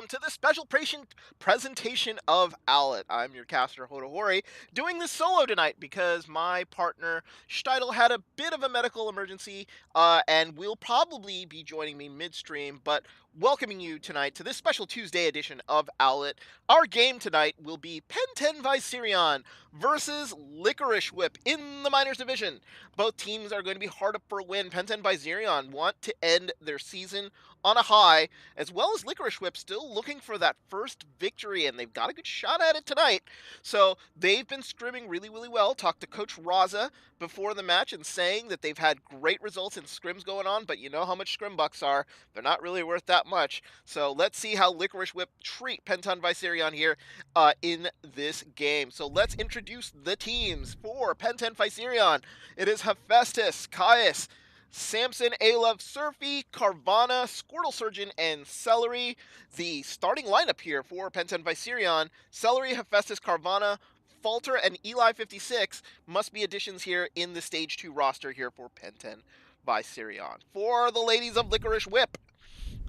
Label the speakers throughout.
Speaker 1: to the special presentation of Owlet. I'm your caster, Hodahori, doing this solo tonight because my partner, Schtitle, had a bit of a medical emergency and will probably be joining me midstream, but welcoming you tonight to this special Tuesday edition of Owlet. Our game tonight will be Penten Visirion versus Licorice Whip in the Minors Division. Both teams are going to be hard up for a win. Penten Visirion want to end their season on a high, as well as Licorice Whip still looking for that first victory, and they've got a good shot at it tonight. So they've been scrimming really, really well. Talked to Coach Raza before the match and saying that they've had great results in scrims going on, but you know how much scrim bucks are. They're not really worth that much. So let's see how Licorice Whip treat Penten Visirion here in this game. So let's introduce the teams for Penten Visirion. It is Hephaestus, Caius, Samson, Alov, Surfy, Carvana, Squirtle Surgeon, and Celery. The starting lineup here for Penten Visirion: Celery, Hephaestus, Carvana, Falter, and Eli 56 must be additions here in the Stage 2 roster here for Penten Visirion. For the ladies of Licorice Whip,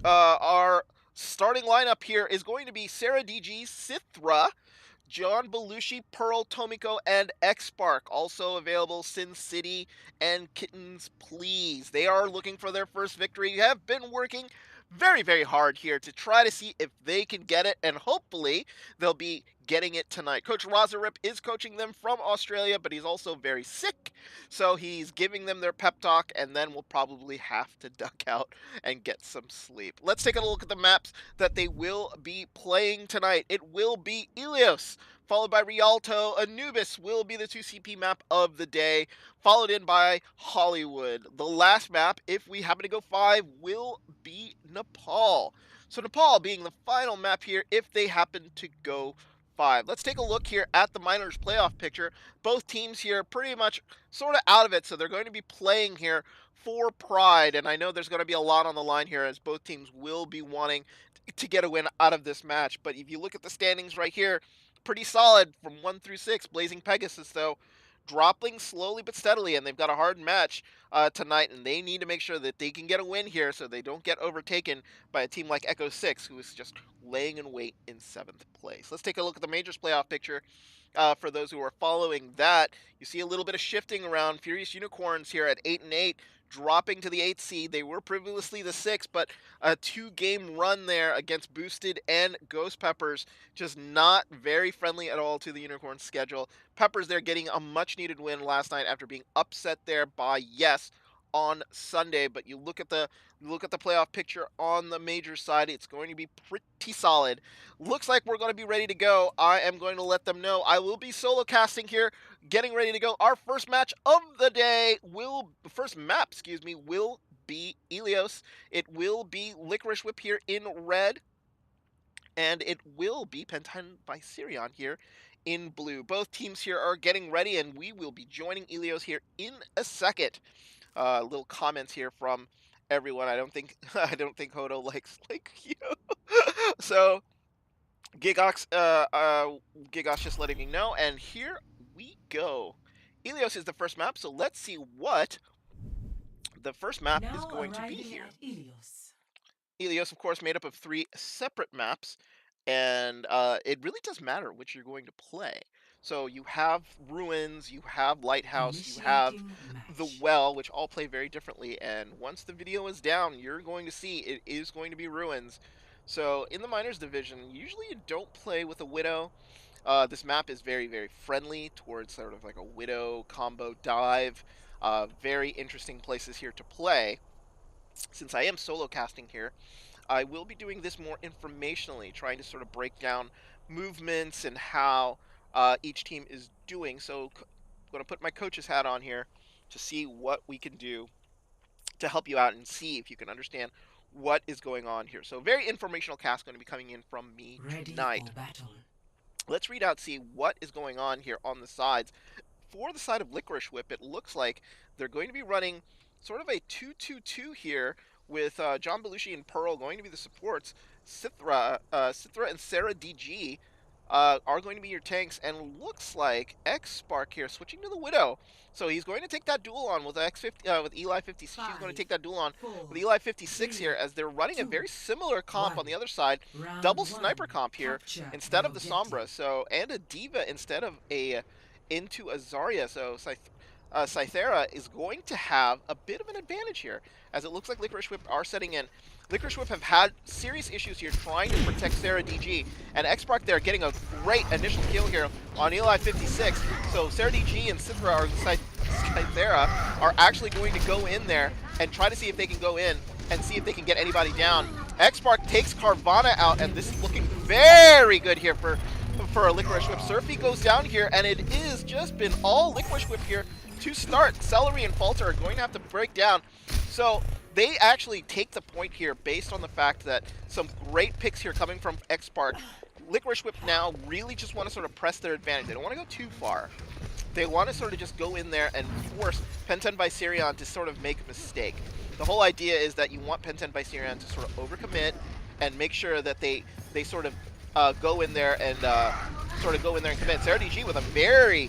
Speaker 1: our starting lineup here is going to be Sarah DG, Sithra, John Belushi, Pearl, Tomiko, and X-Spark. Also available, Sin City and Kittens Please. They are looking for their first victory. Have been working very, very hard here to try to see if they can get it, and hopefully they'll be getting it tonight. Coach Razarip is coaching them from Australia, but he's also very sick, so he's giving them their pep talk, and then we'll probably have to duck out and get some sleep. Let's take a look at the maps that they will be playing tonight. It will be Ilios, followed by Rialto. Anubis will be the 2CP map of the day, followed in by Hollywood. The last map, if we happen to go 5, will be Nepal. So Nepal being the final map here if they happen to go 5. Let's take a look here at the Minors playoff picture. Both teams here pretty much sort of out of it, so they're going to be playing here for pride, and I know there's going to be a lot on the line here as both teams will be wanting to get a win out of this match. But if you look at the standings right here, pretty solid from 1 through 6. Blazing Pegasus, though, dropping slowly but steadily, and they've got a hard match tonight, and they need to make sure that they can get a win here so they don't get overtaken by a team like Echo 6, who is just laying in wait in 7th place. Let's take a look at the Majors playoff picture. For those who are following that, you see a little bit of shifting around. Furious Unicorns here at 8 and 8, dropping to the 8th seed. They were previously the 6th, but a 2-game run there against Boosted and Ghost Peppers, just not very friendly at all to the Unicorn schedule. Peppers there getting a much-needed win last night after being upset there by Yes on Sunday. But you look at the playoff picture on the major side, it's going to be pretty solid. Looks like we're going to be ready to go. I am going to let them know I will be solo casting here, getting ready to go. Our first match of the day first map, excuse me, will be Ilios. It will be Licorice Whip here in red, and it will be Penten Visirion here in blue. Both teams here are getting ready, and we will be joining Ilios here in a second. Little comments here from everyone. I don't think Hodo likes you. So Gigox just letting me know, and here we go. Ilios is the first map, so let's see what the first map is going to be here. Ilios, of course, made up of 3 separate maps, and it really does matter which you're going to play. So you have Ruins, you have Lighthouse, you have the Well, which all play very differently, and once the video is down, you're going to see it is going to be Ruins. So in the Minors Division, usually you don't play with a Widow. This map is very, very friendly towards sort of like a Widow combo dive. Very interesting places here to play. Since I am solo casting here, I will be doing this more informationally, trying to sort of break down movements and how each team is doing. So I'm going to put my coach's hat on here to see what we can do to help you out and see if you can understand what is going on here. So very informational cast going to be coming in from me tonight. Let's read out, see what is going on here on the sides. For the side of Licorice Whip, it looks like they're going to be running sort of a 2-2-2 here, with John Belushi and Pearl going to be the supports. Sithra and Sarah DG are going to be your tanks, and looks like X-Spark here switching to the Widow. So he's going to take that duel on with with Eli 56. She's going to take that duel on with Eli 56 here, as they're running a very similar comp on the other side, double sniper comp here instead of the Sombra. So and a Diva instead of a into a Zarya. So Cythera is going to have a bit of an advantage here, as it looks like Licorice Whip are setting in. Licorice Whip have had serious issues here trying to protect Sarah DG, and X-Spark there getting a great initial kill here on Eli 56. So Sarah DG and Cythera are actually going to go in there and try to see if they can go in and see if they can get anybody down. X-Spark takes Carvana out, and this is looking very good here for a Licorice Whip. Surfy goes down here, and it is just been all Licorice Whip here to start. Celery and Falter are going to have to break down. So they actually take the point here based on the fact that some great picks here coming from X-Spark. Licorice Whip now really just want to sort of press their advantage. They don't want to go too far. They want to sort of just go in there and force Penten Visirion to sort of make a mistake. The whole idea is that you want Penten Visirion to sort of overcommit and make sure that they sort of go in there and commit. Sarah DG with a very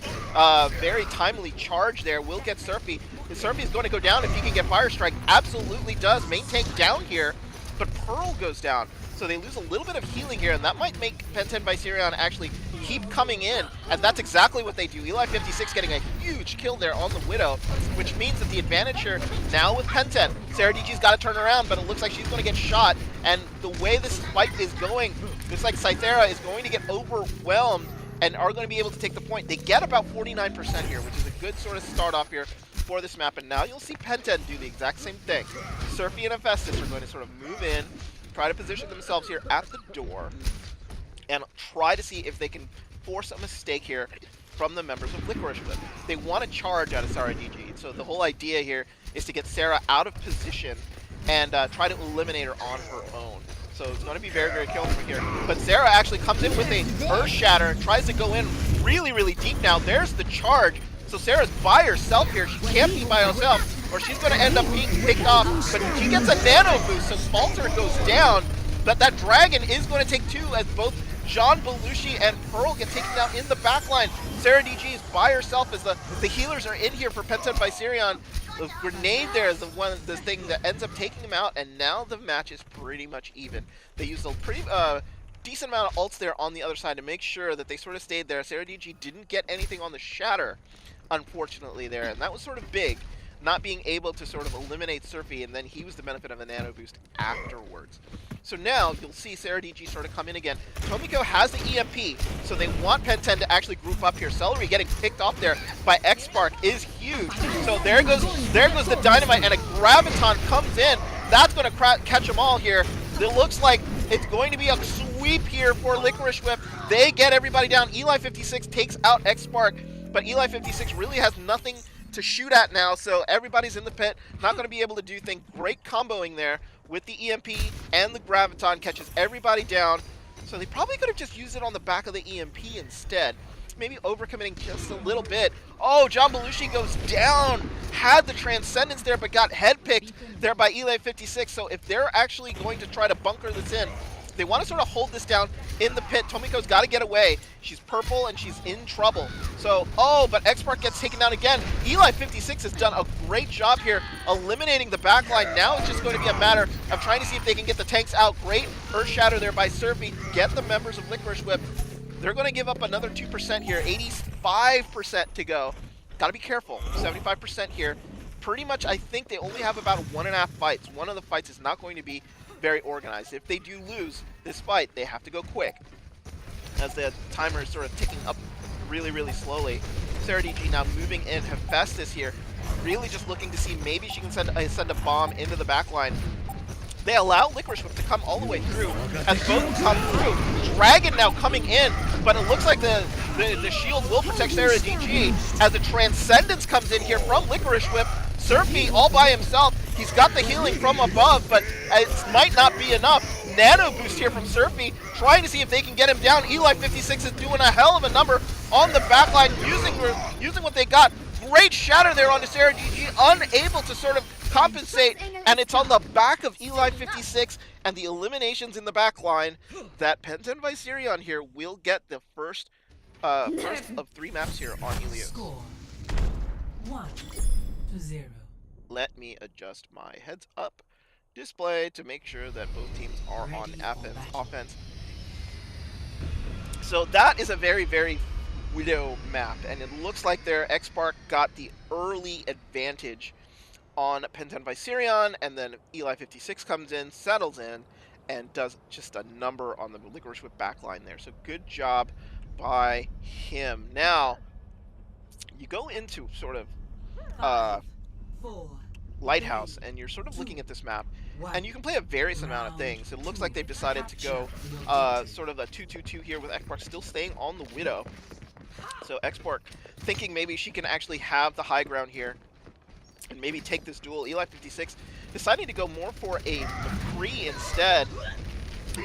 Speaker 1: timely charge there will get Surfy. Surfy is going to go down if he can get Fire Strike. Absolutely does. Main tank down here, but Pearl goes down. So they lose a little bit of healing here, and that might make Penten Visirion actually keep coming in, and that's exactly what they do. Eli 56 getting a huge kill there on the Widow, which means that the advantage here now with Penten. Sarah DG's got to turn around, but it looks like she's going to get shot, and the way this fight is going, looks like Cythera is going to get overwhelmed and are going to be able to take the point. They get about 49% here, which is a good sort of start off here for this map, and now you'll see Penten do the exact same thing. Surfy and Hephaestus are going to sort of move in, try to position themselves here at the door, and try to see if they can force a mistake here from the members of Licorice Whip. They want to charge out of Sarah DG, so the whole idea here is to get Sarah out of position and try to eliminate her on her own. So it's going to be very killable here. But Sarah actually comes in with a Earth Shatter, tries to go in really deep now. There's the charge. So Sarah's by herself here. She can't be by herself, or she's going to end up being picked off. But she gets a nano boost, so Falter goes down. But that dragon is going to take two, as both Jean Belushi and Pearl get taken down in the backline. Sarah DG is by herself as the healers are in here for Penten Visirion. The grenade there is the thing that ends up taking him out, and now the match is pretty much even. They used a pretty decent amount of ults there on the other side to make sure that they sort of stayed there. Sarah DG didn't get anything on the shatter, unfortunately, there, and that was sort of big, not being able to sort of eliminate Surfy, and then he was the benefit of a nano boost afterwards. So now you'll see Sarah DG sort of come in again. Tomiko has the EMP, so they want Penten to actually group up here. Celery getting picked off there by X-Spark is huge. So there goes the Dynamite, and a Graviton comes in. That's going to catch them all here. It looks like it's going to be a sweep here for Licorice Whip. They get everybody down. Eli 56 takes out X-Spark, but Eli 56 really has nothing to shoot at now, so everybody's in the pit, not going to be able to do things. Great comboing there with the EMP, and the Graviton catches everybody down. So they probably could have just used it on the back of the EMP instead. Maybe overcommitting just a little bit. Oh, John Belushi goes down. Had the Transcendence there, but got head picked there by Eli 56. So if they're actually going to try to bunker this in, they want to sort of hold this down in the pit. Tomiko's got to get away. She's purple and she's in trouble. So, oh, but X-Spark gets taken down again. Eli 56 has done a great job here eliminating the backline. Now it's just going to be a matter of trying to see if they can get the tanks out. Great Earth Shatter there by Surfy. Get the members of Licorice Whip. They're going to give up another 2% here. 85% to go. Got to be careful. 75% here. Pretty much, I think they only have about 1.5 fights. One of the fights is not going to be very organized. If they do lose this fight, they have to go quick, as the timer is sort of ticking up really slowly. Sarah DG now moving in. Hephaestus here, really just looking to see maybe she can send a bomb into the backline. They allow Licorice Whip to come all the way through, as both come through. Dragon now coming in, but it looks like the shield will protect Sarah DG, as the Transcendence comes in here from Licorice Whip. Surfy all by himself. He's got the healing from above, but it might not be enough. Nano boost here from Surfy, trying to see if they can get him down. Eli 56 is doing a hell of a number on the backline, using what they got. Great shatter there onto Sarah DG, unable to sort of compensate, and it's on the back of Eli 56, and the eliminations in the back line, that Penten Visirion here will get the first of 3 maps here on Ilios.
Speaker 2: Score 1-0.
Speaker 1: Let me adjust my heads up display to make sure that both teams are on offense. So that is a very, very Widow map, and it looks like their X-Spark got the early advantage on Penten Visirion, and then Eli 56 comes in, settles in, and does just a number on the Licorice Whip backline there. So good job by him. Now, you go into sort of
Speaker 2: 5, 4,
Speaker 1: Lighthouse, and you're sort of
Speaker 2: 2,
Speaker 1: looking at this map,
Speaker 2: 1.
Speaker 1: and you can play a various amount of things. It looks like they've decided to go sort of a 2-2-2 here with X-Spark still staying on the Widow. So X-Spark thinking maybe she can actually have the high ground here and maybe take this duel. Eli 56 deciding to go more for a McCree instead.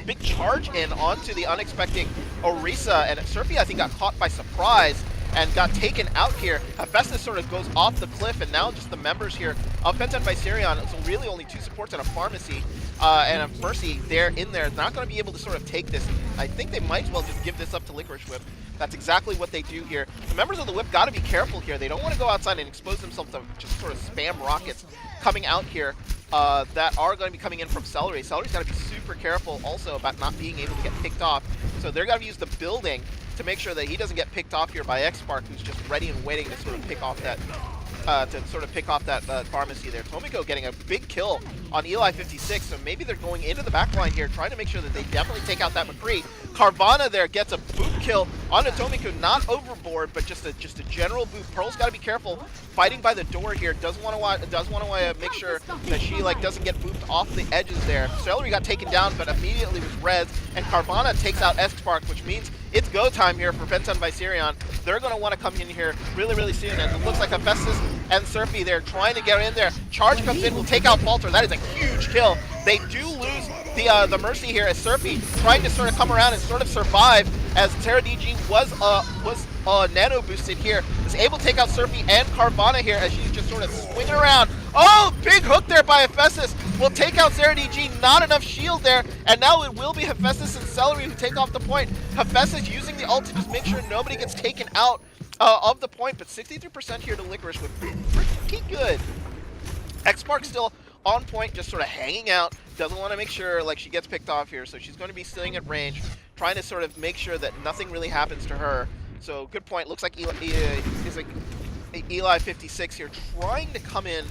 Speaker 1: Big charge in onto the unexpected Orisa, and Surfy I think got caught by surprise and got taken out here. Hephaestus sort of goes off the cliff, and now just the members here of Penten Visirion, so really only 2 supports and a pharmacy and a Mercy there in there. Not going to be able to sort of take this. I think they might as well just give this up to Licorice Whip. That's exactly what they do here. The members of the Whip got to be careful here. They don't want to go outside and expose themselves to just sort of spam rockets coming out here that are going to be coming in from Celery. Celery's got to be super careful also about not being able to get picked off. So they're going to use the building to make sure that he doesn't get picked off here by X-Spark, who's just ready and waiting to sort of pick off that pharmacy there. Tomiko getting a big kill on Eli 56, so maybe they're going into the back line here, trying to make sure that they definitely take out that McCree. Carvana there gets a boot kill onto Tomiko, not overboard, but just a general boot. Pearl's got to be careful, fighting by the door here. Does want to make sure that she doesn't get booped off the edges there. Celery got taken down, but immediately was res, and Carvana takes out X-Spark, which means it's go time here for Penten Visirion. They're going to want to come in here really, really soon, and it looks like Hephaestus and Surfy there trying to get in there. Charge comes in, will take out Falter. That is a huge kill. They do lose the Mercy here as Surfy trying to sort of come around and sort of survive, as Terra DG was nano boosted here. Is able to take out Surfy and Carvana here as she's just sort of swinging around. Oh, big hook there by Hephaestus. Will take out Terra DG. Not enough shield there, and now it will be Hephaestus and Celery who take off the point. Hephaestus using the ult to just make sure nobody gets taken out of the point, but 63% here to Licorice with pretty good. X-Spark still on point, just sort of hanging out. Doesn't want to make sure she gets picked off here, so she's going to be staying at range, trying to sort of make sure that nothing really happens to her. So good point. Looks like Eli 56 here trying to come in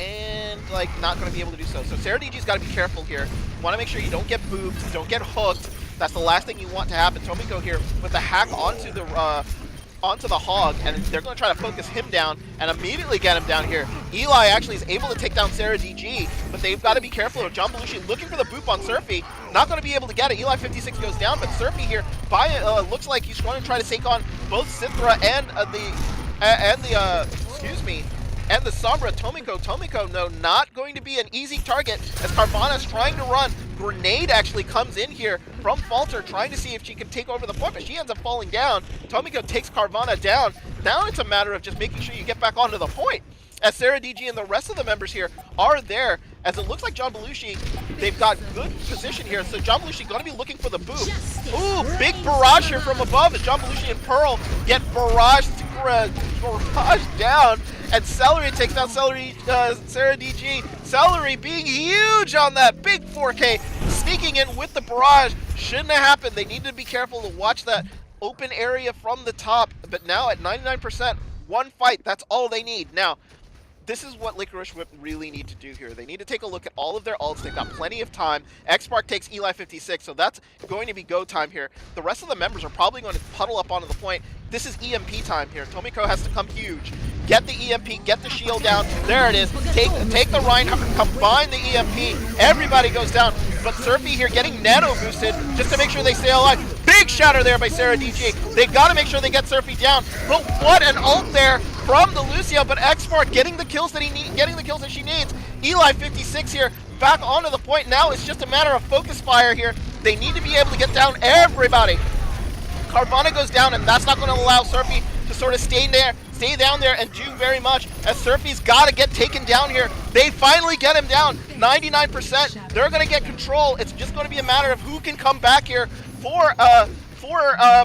Speaker 1: and not going to be able to do so. So Sarah DG's got to be careful here. Want to make sure you don't get booped, don't get hooked. That's the last thing you want to happen. Tomiko here with the hack onto the Hog, and they're going to try to focus him down and immediately get him down here. Eli actually is able to take down Sarah DG, but they've got to be careful. John Belushi looking for the boop on Surfy, not going to be able to get it. Eli 56 goes down, but Surfy here looks like he's going to try to take on both Cithra and the Sombra. Tomiko, no, not going to be an easy target as Carvana's trying to run. Grenade actually comes in here from Falter, trying to see if she can take over the point, but she ends up falling down. Tomiko takes Carvana down. Now it's a matter of just making sure you get back onto the point, as Sarah DG and the rest of the members here are there, as it looks like John Belushi, they've got good position here, so John Belushi going to be looking for the boop. Ooh, big barrage here from above as John Belushi and Pearl get barrage down, and Celery takes down Sarah DG. Celery being huge on that big 4K, sneaking in with the barrage. Shouldn't have happened. They need to be careful to watch that open area from the top, but now at 99%, one fight, that's all they need. Now, this is what Licorice Whip really need to do here. They need to take a look at all of their ults. They've got plenty of time. X-Spark takes Eli 56, so that's going to be go time here. The rest of the members are probably going to puddle up onto the point. This is EMP time here. Tomiko has to come huge. Get the EMP, get the shield down. There it is. Take the Reinhardt, combine the EMP. Everybody goes down. But Surfy here getting nano boosted just to make sure they stay alive. Big shatter there by Sarah DG. They got to make sure they get Surfy down. But what an ult there from the Lucio. But X-Spark getting the kills that she needs. Eli 56 here back onto the point. Now it's just a matter of focus fire here. They need to be able to get down everybody. Carvana goes down, and that's not going to allow Surfy to sort of stay stay down there and do very much, as Surfy's got to get taken down here. They finally get him down, 99%. They're going to get control. It's just going to be a matter of who can come back here for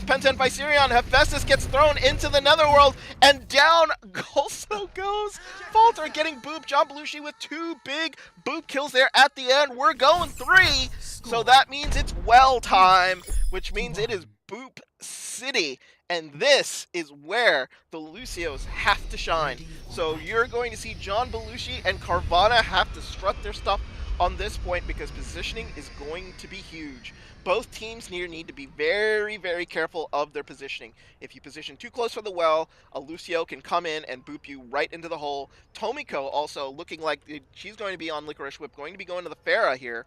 Speaker 1: Penten Visirion. Hephaestus gets thrown into the netherworld, and down also goes Falter, getting booped. John Belushi with 2 big boop kills there at the end. We're going 3, so that means it's well time, which means it is Boop City. And this is where the Lucios have to shine. So you're going to see John Belushi and Carvana have to strut their stuff on this point, because positioning is going to be huge. Both teams here need to be very, very careful of their positioning. If you position too close for the well, a Lucio can come in and boop you right into the hole. Tomiko also looking like she's going to be on Licorice Whip, going to be going to the Pharah here.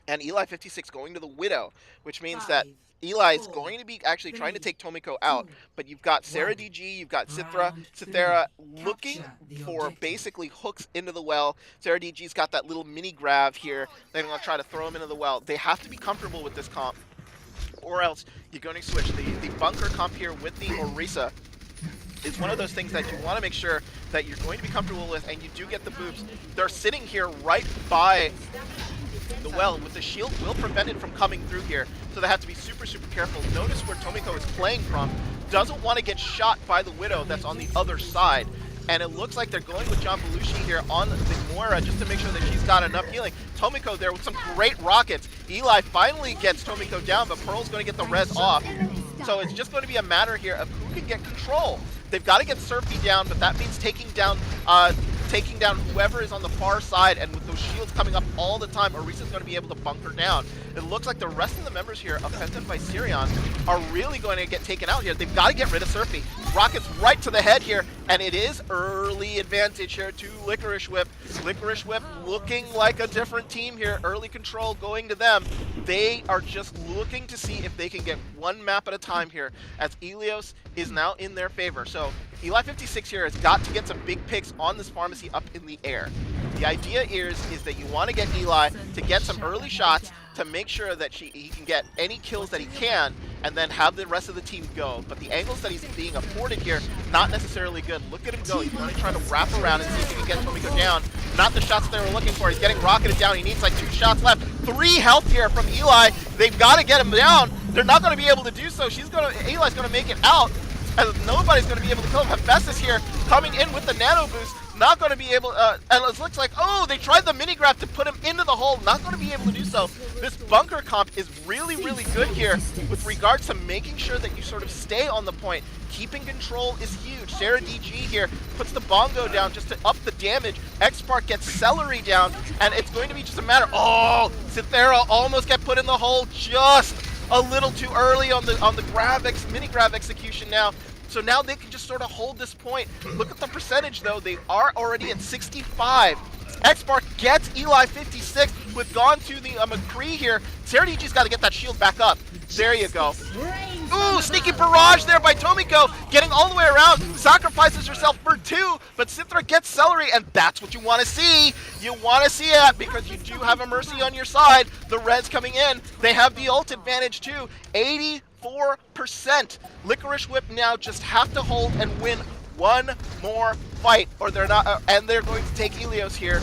Speaker 1: And Eli 56 going to the Widow, which means that Eli is going to be actually trying to take Tomiko out, but you've got Sarah DG, you've got Cythera looking for basically hooks into the well. Sarah DG's got that little mini grab here. They're going to try to throw him into the well. They have to be comfortable with this comp, or else you're going to switch. The bunker comp here with the Orisa is one of those things that you want to make sure that you're going to be comfortable with, and you do get the boops. They're sitting here right by the well, with the shield will prevent it from coming through here, so they have to be super, super careful. Notice where Tomiko is playing from. Doesn't want to get shot by the Widow that's on the other side, and it looks like they're going with John Belushi here on the Moira just to make sure that she's got enough healing. Tomiko there with some great rockets. Eli finally gets Tomiko down, but Pearl's going to get the res off. So it's just going to be a matter here of who can get control. They've got to get Surfy down, but that means taking down whoever is on the far side, and with those shields coming up all the time, Orisa's going to be able to bunker down. It looks like the rest of the members here of Penten Visirion are really going to get taken out here. They've got to get rid of Surfy. Rockets right to the head here, and it is early advantage here to Licorice Whip. Licorice Whip looking like a different team here. Early control going to them. They are just looking to see if they can get one map at a time here, as Ilios is now in their favor. So Eli 56 here has got to get some big picks on this pharmacy up in the air. The idea is that you want to get Eli to get some early shots to make sure that he can get any kills that he can, and then have the rest of the team go. But the angles that he's being afforded here, not necessarily good. Look at him go. He's going to try to wrap around and see if he can get Tomiko down. Not the shots they were looking for. He's getting rocketed down. He needs like 2 shots left. 3 health here from Eli. They've got to get him down. They're not going to be able to do so. Eli's going to make it out, as nobody's going to be able to kill him. Hephaestus here coming in with the nano boost. Not going to be able, and it looks like, oh, they tried the mini grab to put him into the hole. Not going to be able to do so. This bunker comp is really, really good here with regards to making sure that you sort of stay on the point. Keeping control is huge. Sarah DG here puts the bongo down just to up the damage. X-Spark gets Celery down, and it's going to be just a matter. Oh, Cythera almost got put in the hole just a little too early on the mini grab execution now. So now they can just sort of hold this point. Look at the percentage, though. They are already at 65. X-Spark gets Eli 56 with gone to the McCree here. Sarah DG's got to get that shield back up. There you go. Ooh, sneaky barrage there by Tomiko, getting all the way around, sacrifices herself for 2, but Cythera gets Celery, and that's what you want to see. You want to see it, because you do have a Mercy on your side. The Reds coming in. They have the ult advantage too. 84%. Licorice Whip now just have to hold and win one more fight, or they're not, and they're going to take Ilios here.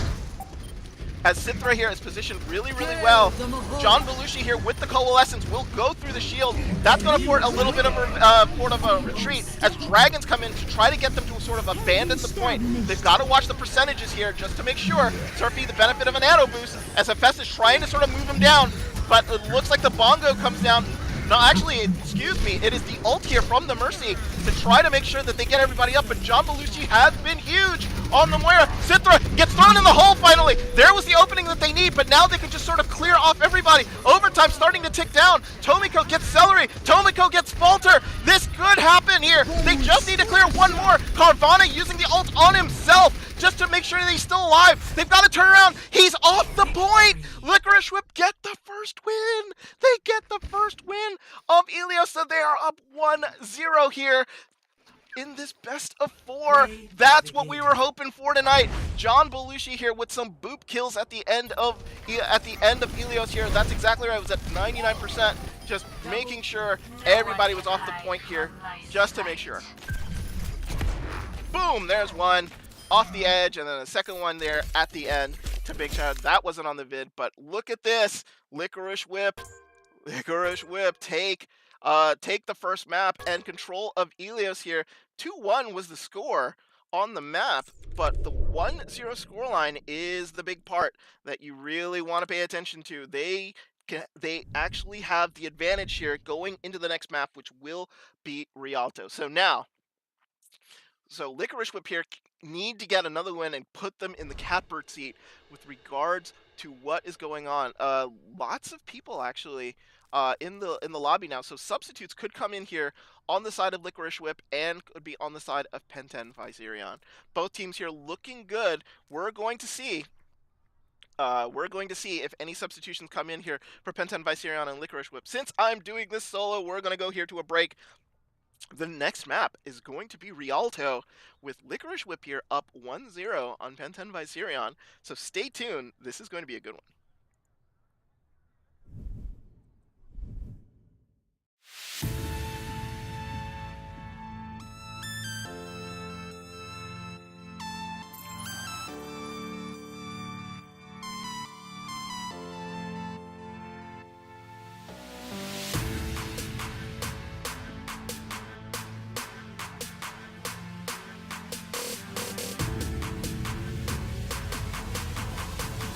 Speaker 1: As Cythera here is positioned really, really well. John Belushi here with the Coalescence will go through the shield. That's going to port a little bit of a retreat as Dragons come in to try to get them to sort of abandon the point. They've got to watch the percentages here just to make sure. Surfy the benefit of a nano boost as Hephaestus is trying to sort of move him down, but it looks like the bongo comes down. No, actually, excuse me, it is the ult here from the Mercy to try to make sure that they get everybody up, but John Belushi has been huge on the Moira. Cythera gets thrown in the hole finally. There was the opening that they need, but now they can just sort of clear off everybody. Overtime starting to tick down. Tomiko gets Celery. Tomiko gets Falter. This could happen here. They just need to clear one more. Carvana using the ult on himself just to make sure that he's still alive. They've got to turn around. He's off the point. Licorice Whip get the first win. They get the first win of Ilios, so they are up 1-0 here in this best of 4. That's what we were hoping for tonight. John Belushi here with some boop kills at the end of Ilios here. That's exactly right. It was at 99%. Just making sure everybody was off the point here, just to make sure. Boom, there's one off the edge, and then a second one there at the end to Big Shot. That wasn't on the vid, but look at this. Licorice Whip. Licorice Whip, take the first map and control of Ilios here. 2-1 was the score on the map, but the 1-0 scoreline is the big part that you really want to pay attention to. They actually have the advantage here going into the next map, which will be Rialto. So Licorice Whip here need to get another win and put them in the catbird seat with regards to what is going on. Lots of people actually in the lobby now. So substitutes could come in here on the side of Licorice Whip and could be on the side of Penten Visirion. Both teams here looking good. We're going to see. We're going to see if any substitutions come in here for Penten Visirion and Licorice Whip. Since I'm doing this solo, we're going to go here to a break. The next map is going to be Rialto with Licorice Whip here up 1-0 on Penten Visirion. So stay tuned. This is going to be a good one.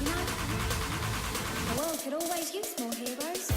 Speaker 2: You know, the world could always use more heroes.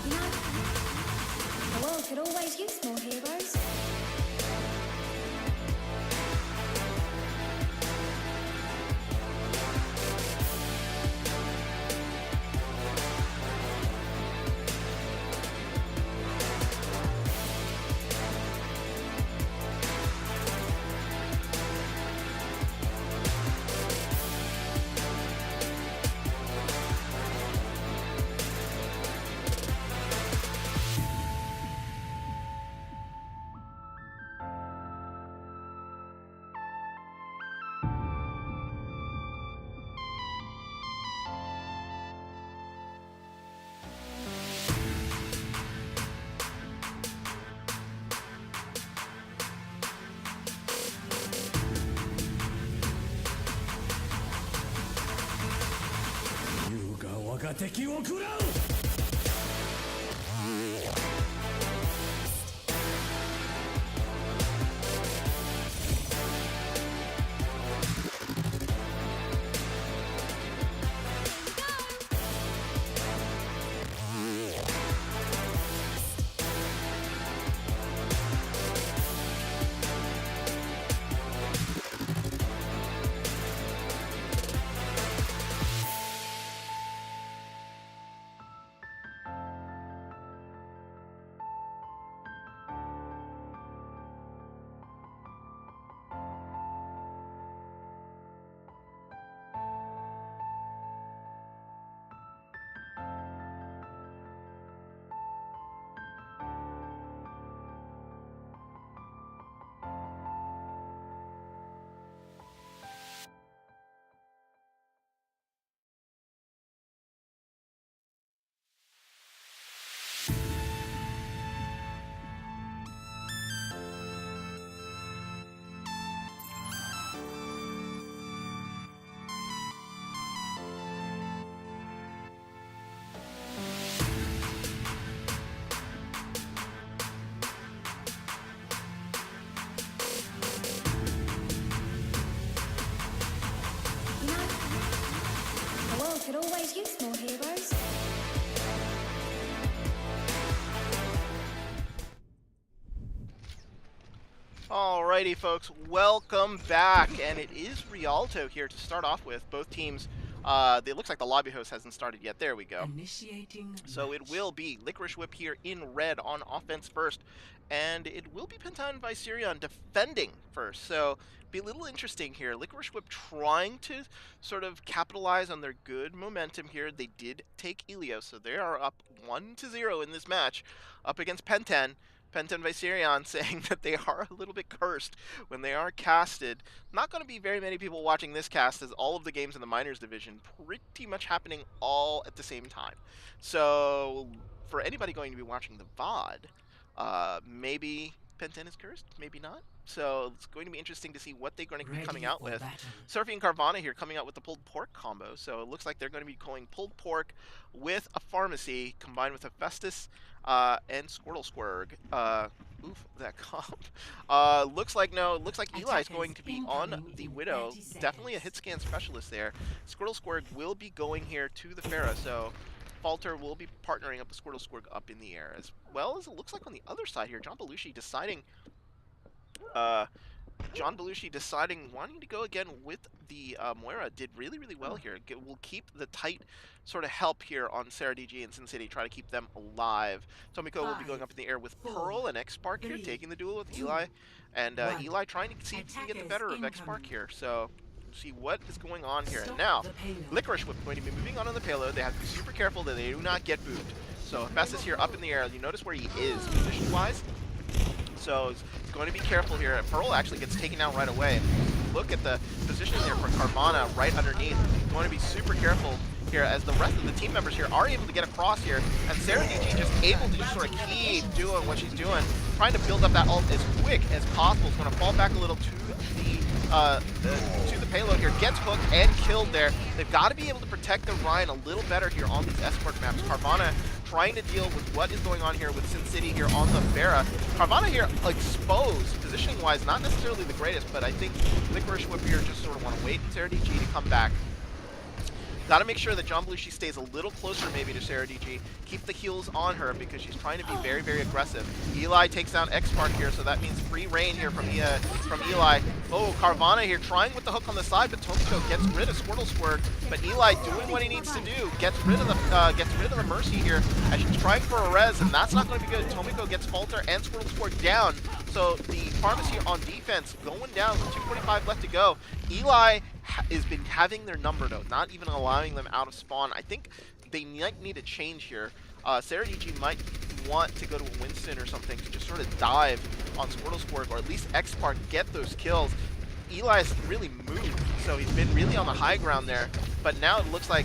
Speaker 2: You know, the world could always use more heroes.
Speaker 1: Alrighty, folks, welcome back, and it is Rialto here to start off with. Both teams, it looks like the lobby host hasn't started yet. There we go.
Speaker 3: Initiating
Speaker 1: So
Speaker 3: match.
Speaker 1: it will be Licorice Whip here in red on offense first, and it will be Penten and Visirion defending first. So be a little interesting here. Licorice Whip trying to sort of capitalize on their good momentum here. They did take Ilios, so they are up 1-0 in this match, up against Penten. Penten Visirion saying that they are a little bit cursed when they are casted. Not going to be very many people watching this cast, as all of the games in the minors division pretty much happening all at the same time. So for anybody going to be watching the VOD, maybe Penten is cursed, maybe not. So it's going to be interesting to see what they're going to be coming out with.
Speaker 3: Battle.
Speaker 1: Surfy and Carvana here coming out with the pulled pork combo. So it looks like they're going to be going pulled pork with a pharmacy combined with a Festus and Squirtle Squirg. Oof, that comp. Looks like Eli's going to be on the Widow. Definitely a hit scan specialist there. Squirtle Squirg will be going here to the Pharah, so Falter will be partnering up the Squirtle Squirg up in the air, as well as it looks like on the other side here, John Belushi deciding wanting to go again with the Moira. Did really, really well here. Will keep the tight sort of help here on Sarah DG and Sin City, try to keep them alive. Tomiko will be going up in the air with Pearl and X-Spark here, taking the duel with Eli. And Eli trying to see if he can get the better of X-Spark here. So see what is going on here. And now, Licorice Whip going to be moving on the payload. They have to be super careful that they do not get booped. So Hephaestus here up in the air. You notice where he is position-wise. So he's going to be careful here. And Pearl actually gets taken out right away. Look at the position there for Carvana right underneath. You want to be super careful here, as the rest of the team members here are able to get across here. And Sarah DG just able to just sort of keep doing what she's doing, trying to build up that ult as quick as possible. It's going to fall back a little to the payload here. Gets hooked and killed there. They've got to be able to protect the Ryan a little better here on these escort maps. Carvana trying to deal with what is going on here with Sin City here on the Pharah. Carvana here exposed, positioning-wise, not necessarily the greatest, but I think Licorice Whip here just sort of want to wait for Sarah DG to come back. Got to make sure that John Belushi stays a little closer maybe to Sarah DG. Keep the heals on her because she's trying to be very, very aggressive. Eli takes down X-Spark here, so that means free reign here from Eli. Oh, Carvana here trying with the hook on the side, but Tomiko gets rid of Squirtle Squirg. But Eli doing what he needs to do, gets rid of the Mercy here as she's trying for a res, and that's not going to be good. Tomiko gets Falter and Squirtle Squirg down. So the Pharmacy on defense going down with 2:45 left to go. Eli has been having their number though, not even allowing them out of spawn. I think they might need a change here. Sarah DG might want to go to a Winston or something to just sort of dive on Squirtle Squirg, or at least X-Spark get those kills. Eli's really moved, so he's been really on the high ground there. But now it looks like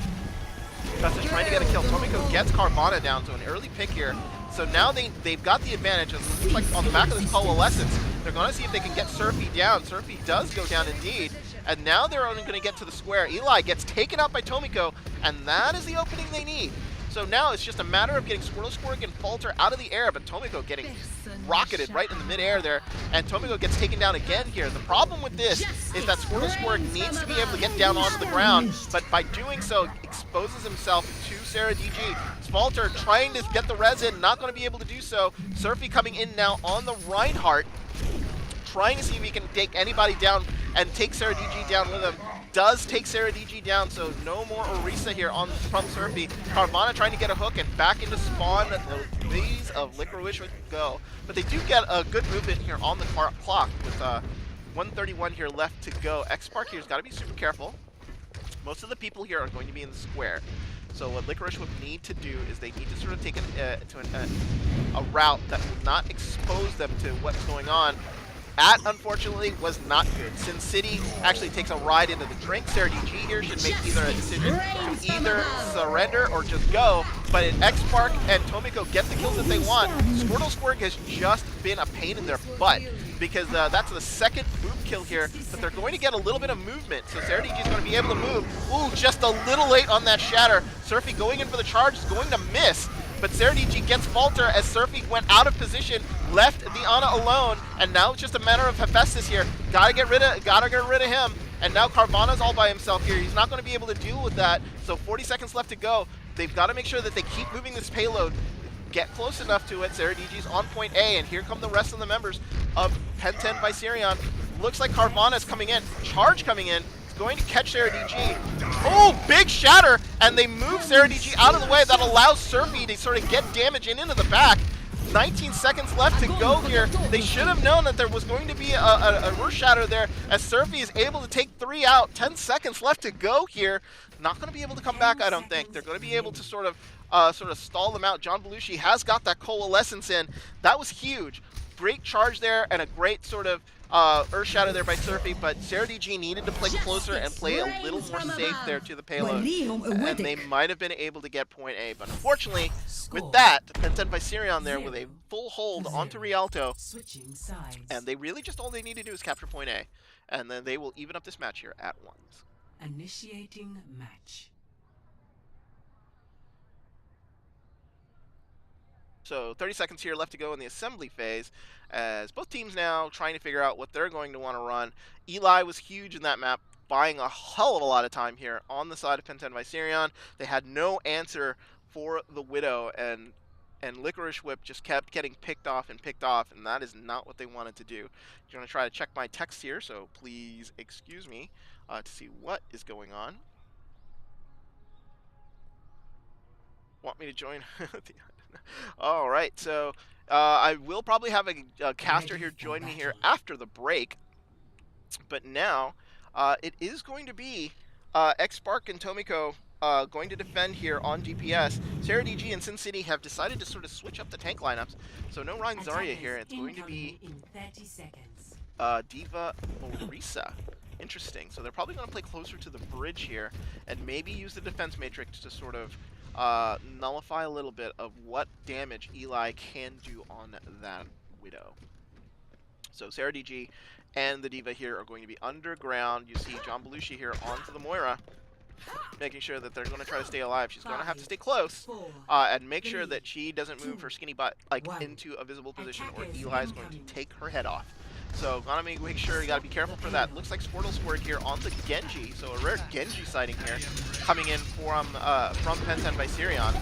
Speaker 1: Gus is trying to get a kill. Tomiko gets Carvana down, so an early pick here. So now they've got the advantage. It looks like on the back of this Coalescence, they're going to see if they can get Surfy down. Surfy does go down indeed. And now they're only going to get to the square. Eli gets taken out by Tomiko, and that is the opening they need. So now it's just a matter of getting Squirtle Squirg and Falter out of the air, but Tomiko getting rocketed right in the midair there, and Tomiko gets taken down again here. The problem with this is that Squirtle Squirg needs to be able to get down onto the ground, but by doing so, exposes himself to Sarah DG. Falter trying to get the res in, not going to be able to do so. Surfy coming in now on the Reinhardt, trying to see if he can take anybody down and take Sarah DG down with him. Does take Sarah DG down, so no more Orisa here from Surfy. Carvana trying to get a hook and back into spawn. The days of Licorice would go. But they do get a good movement here on the clock with 131 here left to go. X-Spark here's got to be super careful. Most of the people here are going to be in the square. So what Licorice would need to do is they need to sort of take a route that will not expose them to what's going on. That, unfortunately, was not good. Sin City actually takes a ride into the drink. Sarah DG here should make either a decision to either surrender or just go. But X-Spark and Tomiko get the kills that they want. Squirtle Squirg has just been a pain in their butt, because that's the second boop kill here, but they're going to get a little bit of movement. So Sarah DG is going to be able to move. Ooh, just a little late on that shatter. Surfy going in for the charge is going to miss. But Sarah DG gets Falter as Surfy went out of position, left the Ana alone, and now it's just a matter of Hephaestus here. Gotta get rid of him. And now Carvana's all by himself here. He's not going to be able to deal with that. So 40 seconds left to go. They've got to make sure that they keep moving this payload. get close enough to it. Sarah DG's on point A, and here come the rest of the members of Penten Visirion. Looks like Carvana's coming in. Charge coming in. It's going to catch Sarah DG. Oh, big shatter! And they move Sarah DG out of the way. That allows Surfy to sort of get damage into the back. 19 seconds left to go here. They should have known that there was going to be a Earth Shatter there, as Surfy is able to take 3 out. 10 seconds left to go here. Not going to be able to come back, I don't think. They're going to be able to sort of stall them out. John Belushi has got that Coalescence in. That was huge. Great charge there, and a great sort of Earth Shatter there by Surfy, but Sarah DG needed to play closer and play a little more safe there to the payload, and they might have been able to get point A, but unfortunately, with that, Penten Visirion there with a full hold onto Rialto, and they really just all they need to do is capture point A, and then they will even up this match here at once.
Speaker 3: Initiating match.
Speaker 1: So 30 seconds here left to go in the assembly phase, as both teams now trying to figure out what they're going to want to run. Eli was huge in that map, buying a hell of a lot of time here on the side of Penten Visirion. They had no answer for the Widow, and Licorice Whip just kept getting picked off, and that is not what they wanted to do. I'm going to try to check my text here, so please excuse me to see what is going on. Want me to join? All right, so I will probably have a caster here join me here after the break, but now it is going to be X-Spark and Tomiko going to defend here on DPS. Sarah DG and Sin City have decided to sort of switch up the tank lineups, so no Ryan Zarya here. It's going to be Diva Orisa. Interesting. So they're probably going to play closer to the bridge here and maybe use the defense matrix to sort of nullify a little bit of what damage Eli can do on that Widow. So Sarah DG and the Diva here are going to be underground. You see John Belushi here onto the Moira, making sure that they're going to try to stay alive. She's going to have to stay close and make sure that she doesn't move her skinny butt into a visible position, or Eli is going to take her head off. So gotta make sure, you gotta be careful for that. Looks like Schtitle scored here onto Genji, so a rare Genji sighting here coming in from Penten Visirion,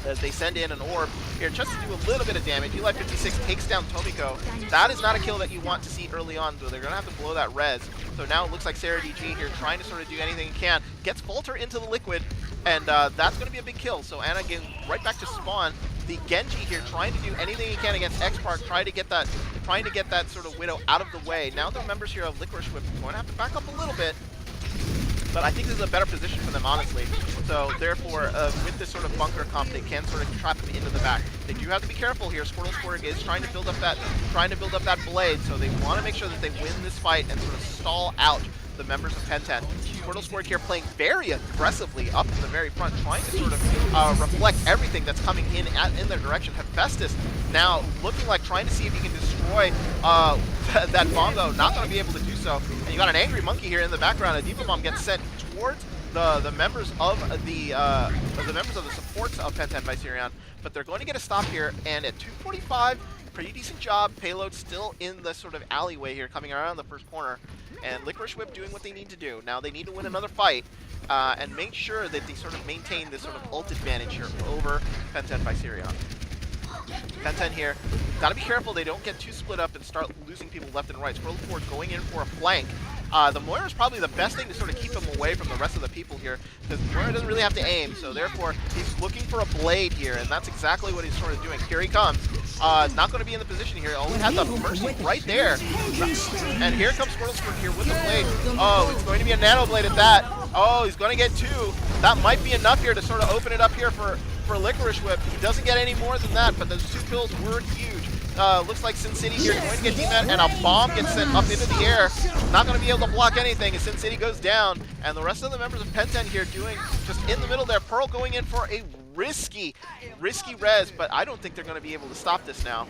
Speaker 1: as they send in an orb here just to do a little bit of damage. Eli 56 takes down Tomiko. That is not a kill that you want to see early on, so they're gonna have to blow that res. So now it looks like Sarah DG here trying to sort of do anything he can, gets Falter into the liquid, and that's gonna be a big kill. So Anna getting right back to spawn. The Genji here trying to do anything he can against X-Spark, trying to get that sort of Widow out of the way. Now the members here of Licorice Whip are going to have to back up a little bit, but I think this is a better position for them, honestly. So therefore, with this sort of bunker comp, they can sort of trap him into the back. They do have to be careful here. Schtitle is trying to build up that blade, so they want to make sure that they win this fight and sort of stall out the members of Penten. Schtitle here playing very aggressively up in the very front, trying to sort of reflect everything that's coming in their direction. Hephaestus now looking like trying to see if he can destroy that bongo. Not going to be able to do so. And you got an angry monkey here in the background. A Diva Bomb gets sent towards the members of the supports of Penten Visirion, but they're going to get a stop here. And at 2:45, pretty decent job. Payload still in the sort of alleyway here, coming around the first corner. And Licorice Whip doing what they need to do. Now they need to win another fight and make sure that they sort of maintain this sort of ult advantage here over Penten Visirion. Penten here, gotta be careful they don't get too split up and start losing people left and right. Schtitle going in for a flank. The Moira is probably the best thing to sort of keep him away from the rest of the people here, because Moira doesn't really have to aim, so therefore he's looking for a blade here, and that's exactly what he's sort of doing. Here he comes. Not going to be in the position here. Only had the Mercy right there. And here comes Schtitle here with the blade. Oh, it's going to be a nano blade at that. Oh, he's going to get 2. That might be enough here to sort of open it up here for Licorice Whip. He doesn't get any more than that, but those 2 kills were huge. Looks like Sin City here going to get demat, and a bomb gets sent up into the air. Not going to be able to block anything as Sin City goes down, and the rest of the members of Penten here doing just in the middle there. Pearl going in for a risky res, but I don't think they're going to be able to stop this now.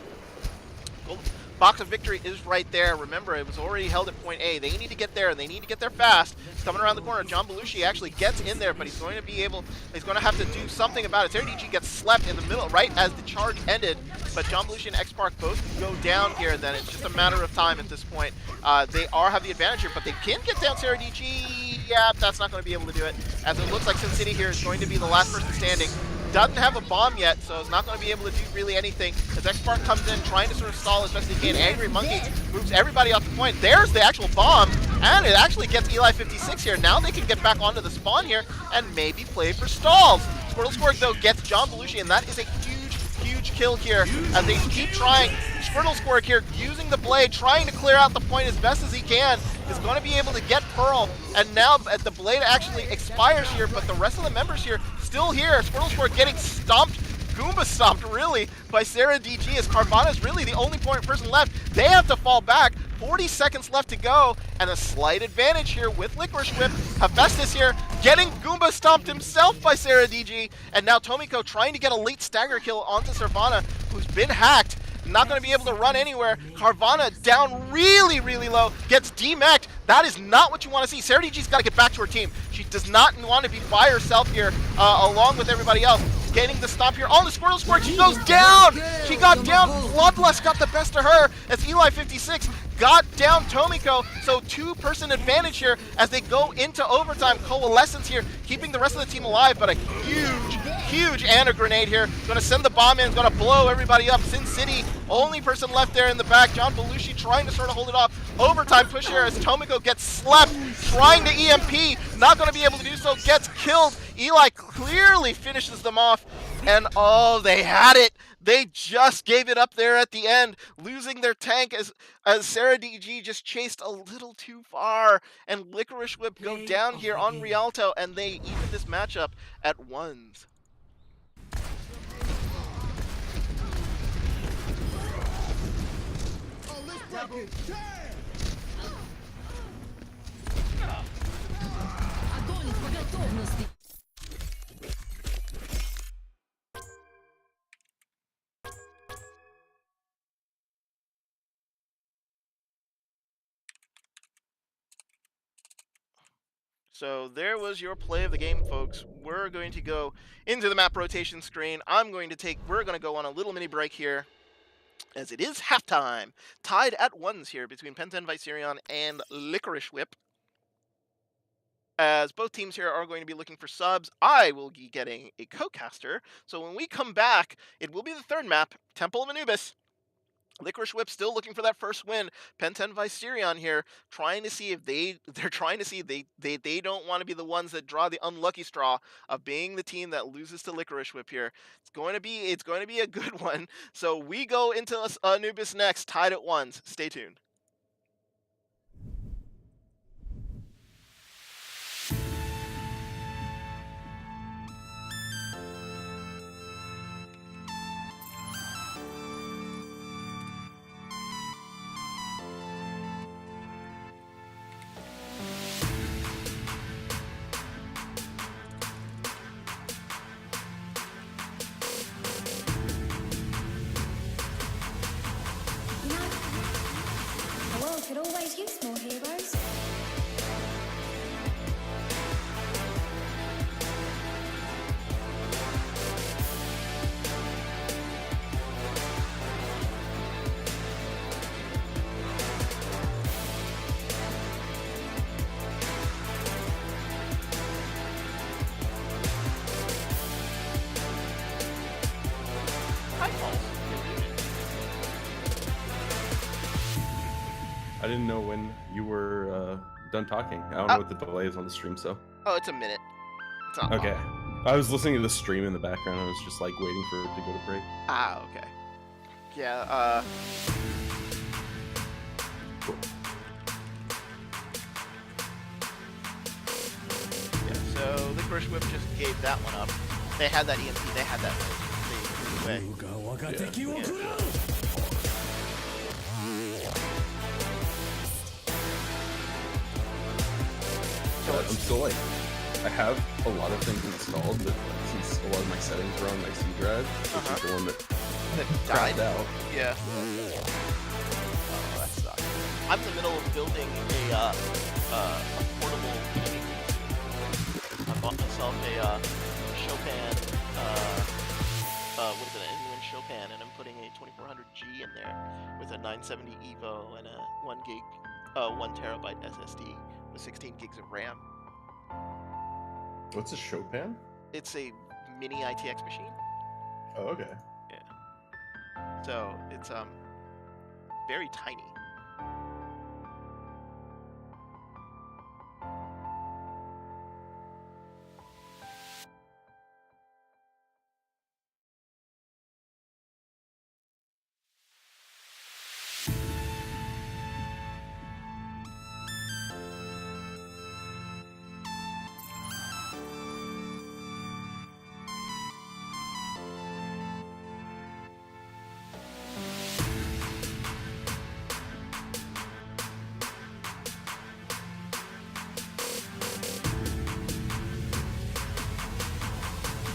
Speaker 1: Box of Victory is right there. Remember, it was already held at point A. They need to get there, and they need to get there fast. It's coming around the corner. John Belushi actually gets in there, but he's going to have to do something about it. Sarah DG gets slept in the middle right as the charge ended, but John Belushi and X-Spark both go down here, and then it's just a matter of time at this point. They have the advantage here, but they can get down Sarah DG. Yeah, that's not going to be able to do it, as it looks like Sin City here is going to be the last person standing. doesn't have a bomb yet, so it's not going to be able to do really anything. As X-Spark comes in, trying to sort of stall as best as he can. Angry Monkey moves everybody off the point. There's the actual bomb, and it actually gets Eli 56 here. Now they can get back onto the spawn here and maybe play for stalls. Squirtle Squirk, though, gets John Belushi, and that is a huge kill here as they keep trying. Squirtle Squirk here using the blade, trying to clear out the point as best as he can, is going to be able to get Pearl, and now the blade actually expires here, but the rest of the members here still here. Squirtle Squirk getting stomped, Goomba stomped really by Sarah DG as Carvana is really the only person left. They have to fall back. 40 seconds left to go, and a slight advantage here with Licorice Whip. Hephaestus here getting Goomba stomped himself by Sarah DG, and now Tomiko trying to get a late stagger kill onto Servana, who's been hacked. Not going to be able to run anywhere. Carvana down really low, gets demeched. That is not what you want to see. Sarah DG's got to get back to her team. She does not want to be by herself here along with everybody else. Getting the stomp here on the Squirtle Squirt. She goes down. She got down. Bloodlust got the best of her as Eli 56 got down Tomiko. So two-person advantage here as they go into overtime. Coalescence here, keeping the rest of the team alive, but a huge Ana grenade here. Going to send the bomb in, going to blow everybody up. Sin City, only person left there in the back. John Belushi trying to sort of hold it off. Overtime push here as Tomiko gets slapped, trying to EMP. Not going to be able to do so, gets killed. Eli clearly finishes them off, and oh, they had it. They just gave it up there at the end, losing their tank as Sarah DG just chased a little too far, and Licorice Whip go down here on Rialto, and they even this matchup at ones. So there was your play of the game, folks. We're going to go into the map rotation screen. We're going to go on a little mini break here, as it is halftime. Tied at ones here between Penten, Visirion, and Licorice Whip. As both teams here are going to be looking for subs, I will be getting a co-caster. So when we come back, it will be the third map, Temple of Anubis. Licorice Whip still looking for that first win. Penten Visirion here trying to see if they don't want to be the ones that draw the unlucky straw of being the team that loses to Licorice Whip here. It's going to be a good one. So we go into Anubis next, tied at ones. Stay tuned.
Speaker 2: You know, the world could always use more heroes.
Speaker 1: Hi, Paul.
Speaker 4: I didn't know when you were done talking. I don't know what the delay is on the stream, so.
Speaker 1: Oh, it's a minute. It's not
Speaker 4: Okay.
Speaker 1: long.
Speaker 4: I was listening to the stream in the background. I was just like waiting for it to go to break.
Speaker 1: Ah, okay. Yeah, yeah, so Licorice Whip just gave that one up. They had that EMP, they had that way.
Speaker 4: I'm still like, I have a lot of things installed, but like, since a lot of my settings are on my C drive, which is the one that
Speaker 1: That
Speaker 4: crapped
Speaker 1: died.
Speaker 4: out.
Speaker 1: Yeah. Oh, that sucks. I'm in the middle of building a portable gaming PC. I bought myself a Chopin, what is it, an Inwin Chopin, and I'm putting a 2400G in there with a 970 Evo and a 1 terabyte SSD with 16 gigs of RAM.
Speaker 4: What's a Chopin?
Speaker 1: It's a mini ITX machine.
Speaker 4: Oh, okay.
Speaker 1: Yeah. So it's very tiny.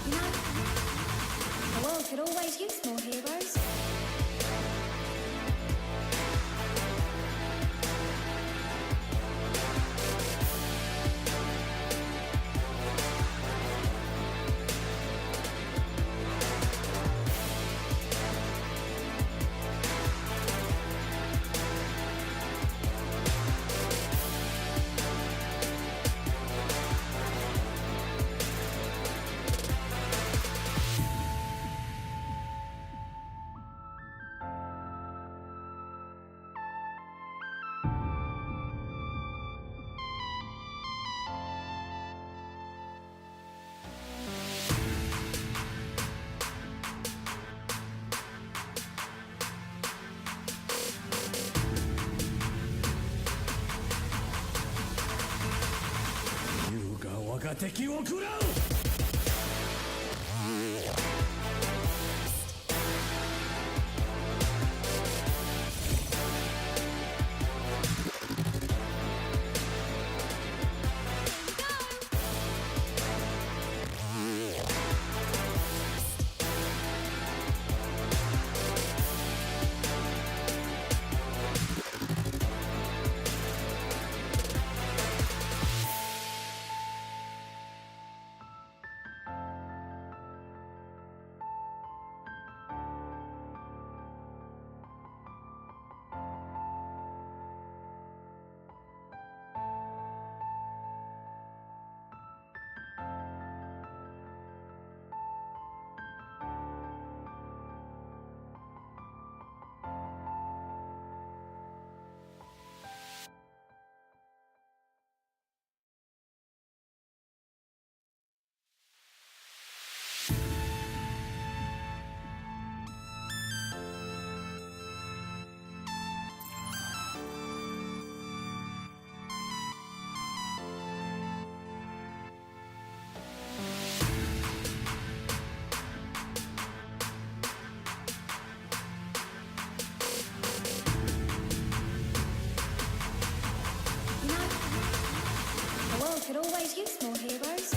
Speaker 2: You know, the world could always use more heroes. You know, the world could always use more heroes.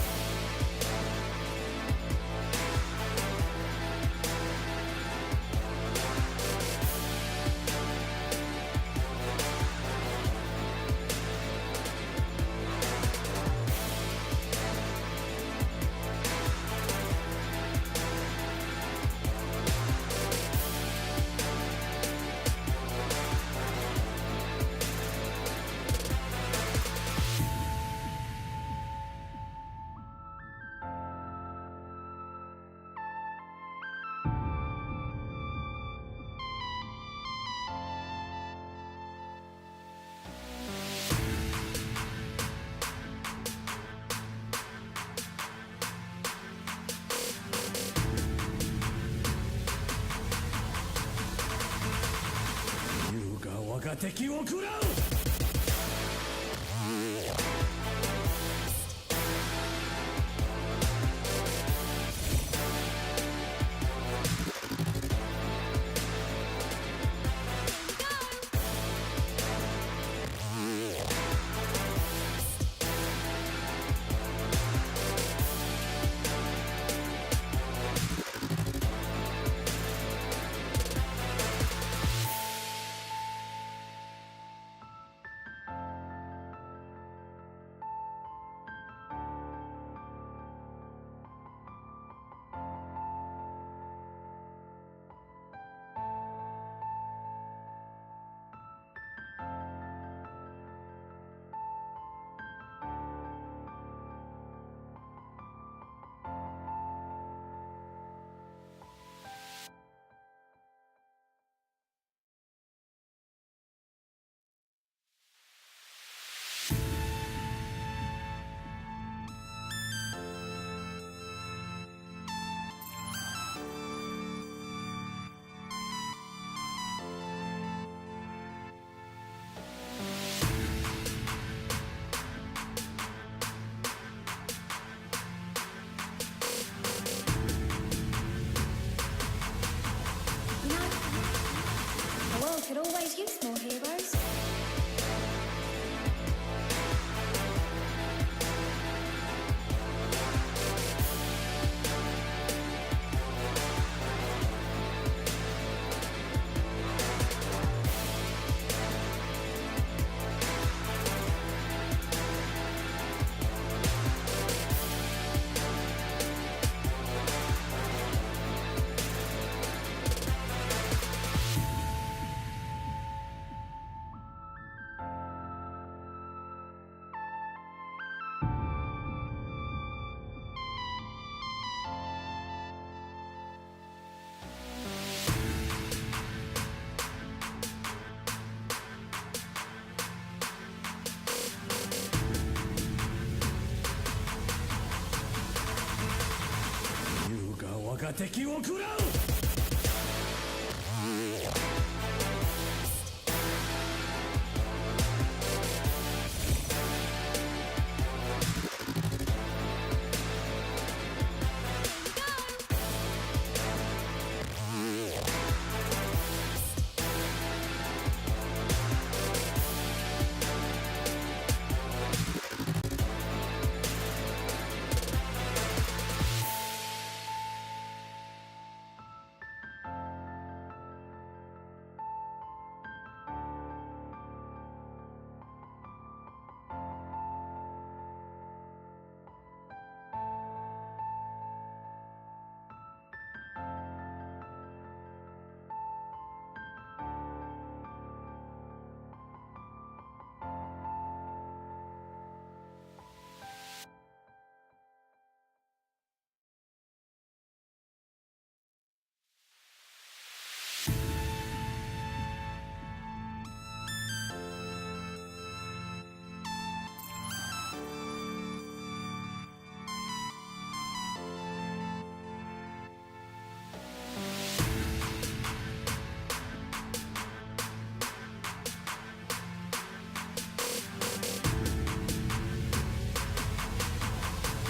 Speaker 2: could always use more heroes.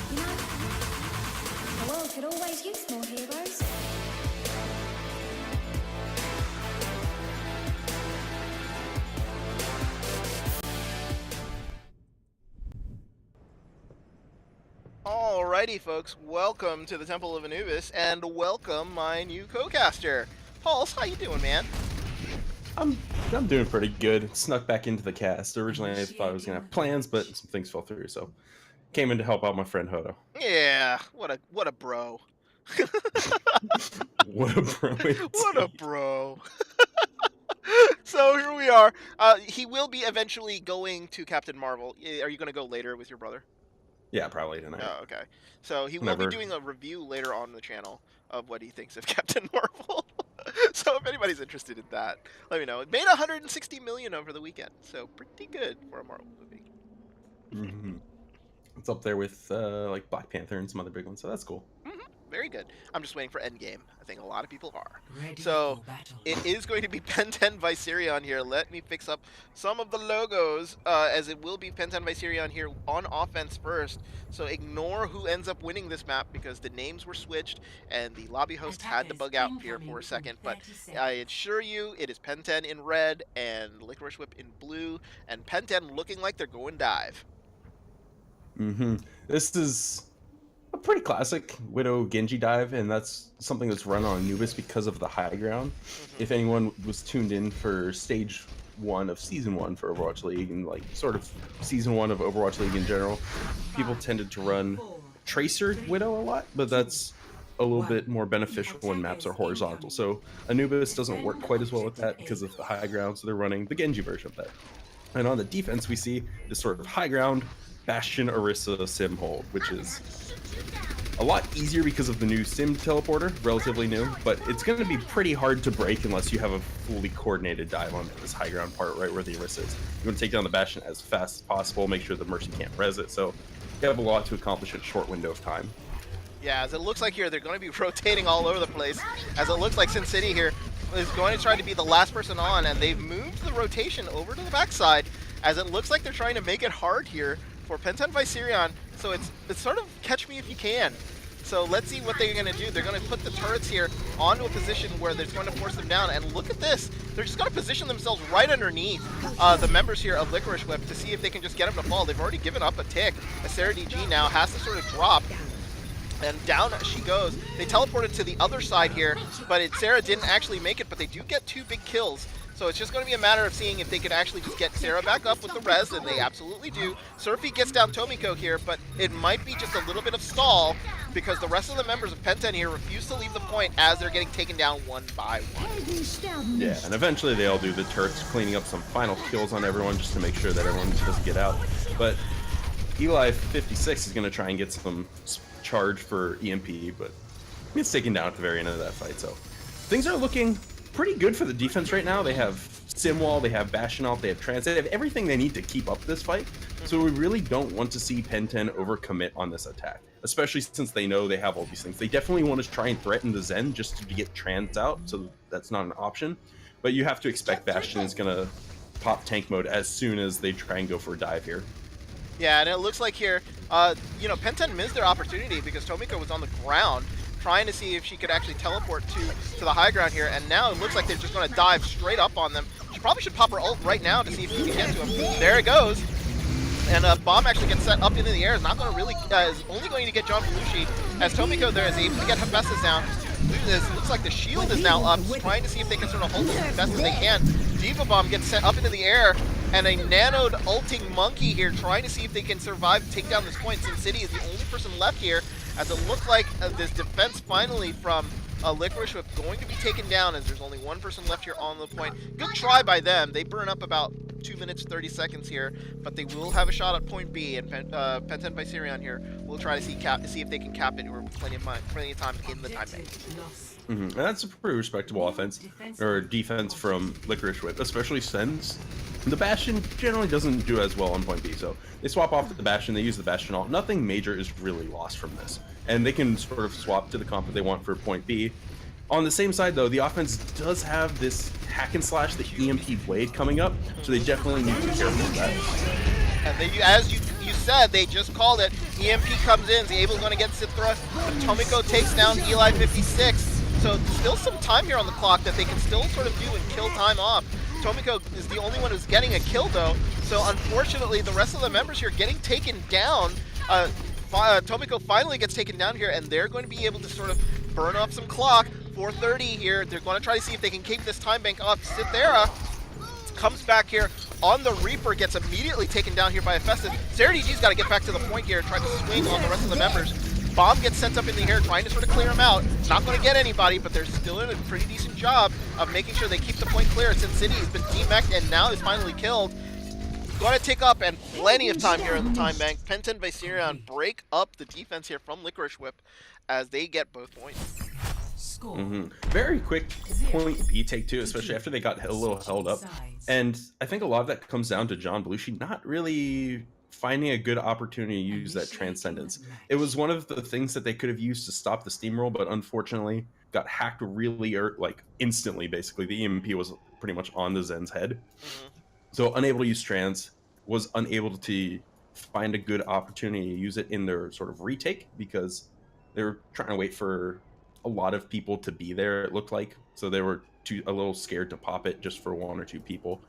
Speaker 2: You know, the world could always use more heroes.
Speaker 1: Alrighty, folks, welcome to the Temple of Anubis, and welcome my new co-caster. Pulse, how you doing, man?
Speaker 4: I'm I'm doing pretty good. Snuck back into the cast. Originally, I thought I was gonna have plans, but some things fell through, so came in to help out my friend Hodo.
Speaker 1: Yeah, what a bro.
Speaker 4: What a bro!
Speaker 1: What a bro. So here we are. He will be eventually going to Captain Marvel. Are you going to go later with your brother?
Speaker 4: Yeah, probably tonight.
Speaker 1: Oh, okay. So he will be
Speaker 4: Whenever.
Speaker 1: doing a review later on the channel of what he thinks of Captain Marvel. So if anybody's interested in that, let me know. It made 160 million over the weekend, so pretty good for a Marvel movie.
Speaker 4: Hmm. It's up there with like Black Panther and some other big ones, so that's cool.
Speaker 1: Very good. I'm just waiting for Endgame. I think a lot of people are.
Speaker 3: Ready
Speaker 1: So
Speaker 3: for battle.
Speaker 1: it is going to be Penten Visirion here. Let me fix up some of the logos, as it will be Penten Visirion here on offense first. So ignore who ends up winning this map because the names were switched and the lobby host had to
Speaker 3: Attackers
Speaker 1: bug out here
Speaker 3: incoming
Speaker 1: for a
Speaker 3: in
Speaker 1: second. But
Speaker 3: 30
Speaker 1: I
Speaker 3: seconds.
Speaker 1: assure you, it is Penten in red and Licorice Whip in blue, and Penten looking like they're going dive.
Speaker 4: This is a pretty classic Widow Genji dive, and that's something that's run on Anubis because of the high ground. If anyone was tuned in for stage 1 of season 1 for Overwatch League and like sort of season 1 of Overwatch League in general, people tended to run Tracer Widow a lot, but that's a little bit more beneficial when maps are horizontal. So Anubis doesn't work quite as well with that because of the high ground, so they're running the Genji version of that. And on the defense, we see this sort of high ground Bastion Orisa Sim hold, which is a lot easier because of the new Sim teleporter, relatively new, but it's going to be pretty hard to break unless you have a fully coordinated dive on this high ground part right where the Orisa is. You want to take down the Bastion as fast as possible, make sure the Mercy can't res it, so you have a lot to accomplish in a short window of time.
Speaker 1: Yeah, as it looks like here, they're going to be rotating all over the place. As it looks like Sin City here is going to try to be the last person on, and they've moved the rotation over to the backside, as it looks like they're trying to make it hard here for Penten Visirion. So it's sort of catch me if you can. So let's see what they're going to do. They're going to put the turrets here onto a position where they're going to force them down. And look at this. They're just going to position themselves right underneath the members here of Licorice Whip to see if they can just get them to fall. They've already given up a tick. A Sarah DG now has to sort of drop. And down she goes. They teleported to the other side here, but Sarah didn't actually make it, but they do get 2 big kills. So it's just going to be a matter of seeing if they could actually just get Sarah back up with the res, and they absolutely do. Surfy gets down Tomiko here, but it might be just a little bit of stall because the rest of the members of Penten here refuse to leave the point as they're getting taken down one by one.
Speaker 4: Yeah, and eventually they all do. The turrets cleaning up some final kills on everyone just to make sure that everyone doesn't get out. But Eli 56 is going to try and get some charge for EMP, but it's taken down at the very end of that fight. So things are looking pretty good for the defense right now. They have Simwall, they have Bastionalt, they have Trance, they have everything they need to keep up this fight. So we really don't want to see Penten overcommit on this attack, especially since they know they have all these things. They definitely want to try and threaten the Zen just to get Trance out, so that's not an option. But you have to expect Bastion is going to pop tank mode as soon as they try and go for a dive here.
Speaker 1: Yeah, and it looks like here, you know, Penten missed their opportunity because Tomiko was on the ground trying to see if she could actually teleport to the high ground here, and now it looks like they're just going to dive straight up on them. She probably should pop her ult right now to see if she can get to him. There it goes. And bomb actually gets set up into the air. Is not going to really, is only going to get John Belushi as Tomiko there is able to get Hephaestus down. This looks like the shield is now up, trying to see if they can sort of hold it as best as they can. Diva Bomb gets sent up into the air, and a nanoed ulting Monkey here trying to see if they can survive and take down this point. Sin City is the only person left here, as it looks like this defense finally from Licorice Whip going to be taken down as there's only one person left here on the point. Good try by them. They burn up about 2 minutes 30 seconds here, but they will have a shot at point B, and Penten Visirion here will try to see if they can cap it. We're plenty of time in the time bank.
Speaker 4: And that's a pretty respectable offense or defense from Licorice Whip, especially since the Bastion generally doesn't do as well on point B. So they swap off the Bastion, they use the Bastion ult. Nothing major is really lost from this, and they can sort of swap to the comp that they want for point B. On the same side, though, the offense does have this hack and slash, the EMP Blade coming up, so they definitely need to be careful of that.
Speaker 1: And they, as you said, they just called it. EMP comes in, Zabel's going to get Sith Thrust, but Tomiko takes down Eli 56. So still some time here on the clock that they can still sort of do and kill time off. Tomiko is the only one who's getting a kill, though, so unfortunately the rest of the members here getting taken down. Tomiko finally gets taken down here, and they're going to be able to sort of burn off some clock. 4:30 here. They're going to try to see if they can keep this time bank up. Cythera comes back here on the Reaper, gets immediately taken down here by Hephaestus. Sarah DG's got to get back to the point here, try to swing on the rest of the members. Bomb gets sent up in the air, trying to sort of clear them out. Not going to get anybody, but they're still doing a pretty decent job of making sure they keep the point clear. Sin City has been demeched and now is finally killed. Going to take up, and plenty of time here in the time bank. Penten Visirion break up the defense here from Licorice Whip as they get both points.
Speaker 4: Very quick point B take two, especially after they got a little held up. And I think a lot of that comes down to John Belushi not really finding a good opportunity to use that Transcendence. It was one of the things that they could have used to stop the steamroll, but unfortunately got hacked really like instantly. Basically, the EMP was pretty much on the Zen's head. So unable to use Trans, was unable to find a good opportunity to use it in their sort of retake because they were trying to wait for a lot of people to be there, it looked like. So they were a little scared to pop it just for 1 or 2 people,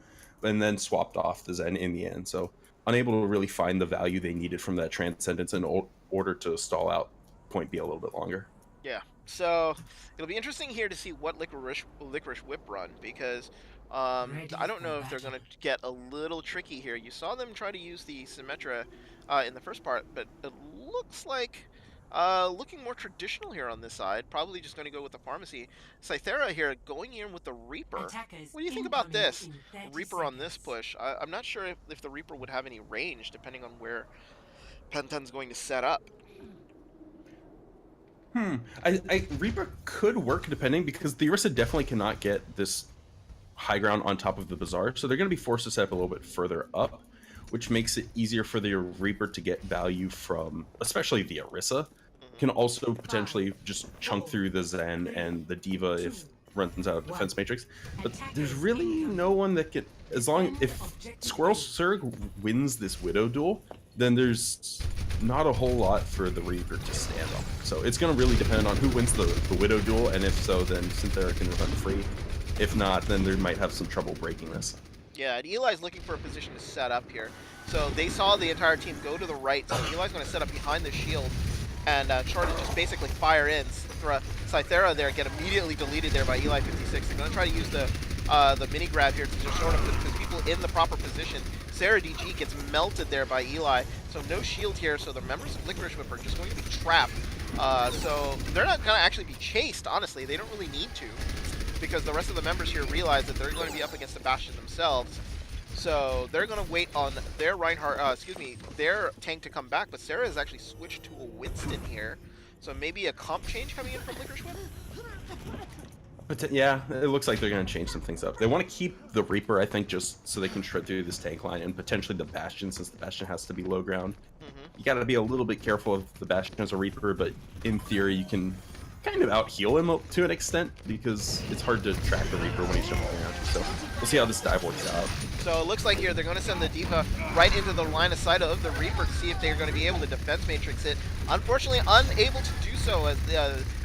Speaker 4: and then swapped off the Zen in the end. So unable to really find the value they needed from that Transcendence in order to stall out point B a little bit longer.
Speaker 1: Yeah, so it'll be interesting here to see what Licorice Whip run, because I don't know if they're going to get a little tricky here. You saw them try to use the Symmetra in the first part, but it looks like looking more traditional here on this side. Probably just going to go with the Pharmacy. Cythera here going in with the Reaper. What do you think about this? Reaper on this push. I'm not sure if the Reaper would have any range, depending on where Penten's going to set up.
Speaker 4: Reaper could work depending, because the Orisa definitely cannot get this high ground on top of the Bazaar, so they're going to be forced to set up a little bit further up, which makes it easier for the Reaper to get value from, especially the Orisa. Can also potentially just chunk through the Zen and the Diva if runs out of defense matrix. But there's really no one that can, if Squirrel Surg wins this Widow duel, then there's not a whole lot for the Reaper to stand on. So it's going to really depend on who wins the Widow duel, and if so, then Cynthia can run free. If not, then they might have some trouble breaking this.
Speaker 1: Yeah, and Eli's looking for a position to set up here. So they saw the entire team go to the right, so Eli's going to set up behind the shield and try to just basically fire in. Cythera there get immediately deleted there by Eli56. They're going to try to use the mini grab here to just sort of put people in the proper position. Sarah DG gets melted there by Eli, so no shield here, so the members of Licorice Whip are just going to be trapped. So they're not going to actually be chased, honestly. They don't really need to, because the rest of the members here realize that they're going to be up against the Bastion themselves. So they're going to wait on their their tank to come back, but Sarah has actually switched to a Winston here. So maybe a comp change coming in from Licorice Whip?
Speaker 4: But yeah, it looks like they're going to change some things up. They want to keep the Reaper, I think, just so they can shred through this tank line, and potentially the Bastion, since the Bastion has to be low ground. You got to be a little bit careful if the Bastion has a Reaper, but in theory you can kind of out-heal him to an extent, because it's hard to track the Reaper when he's jumping around you. So we'll see how this dive works out.
Speaker 1: So it looks like here they're going to send the D.Va right into the line of sight of the Reaper to see if they're going to be able to defense matrix it. Unfortunately, unable to do so, as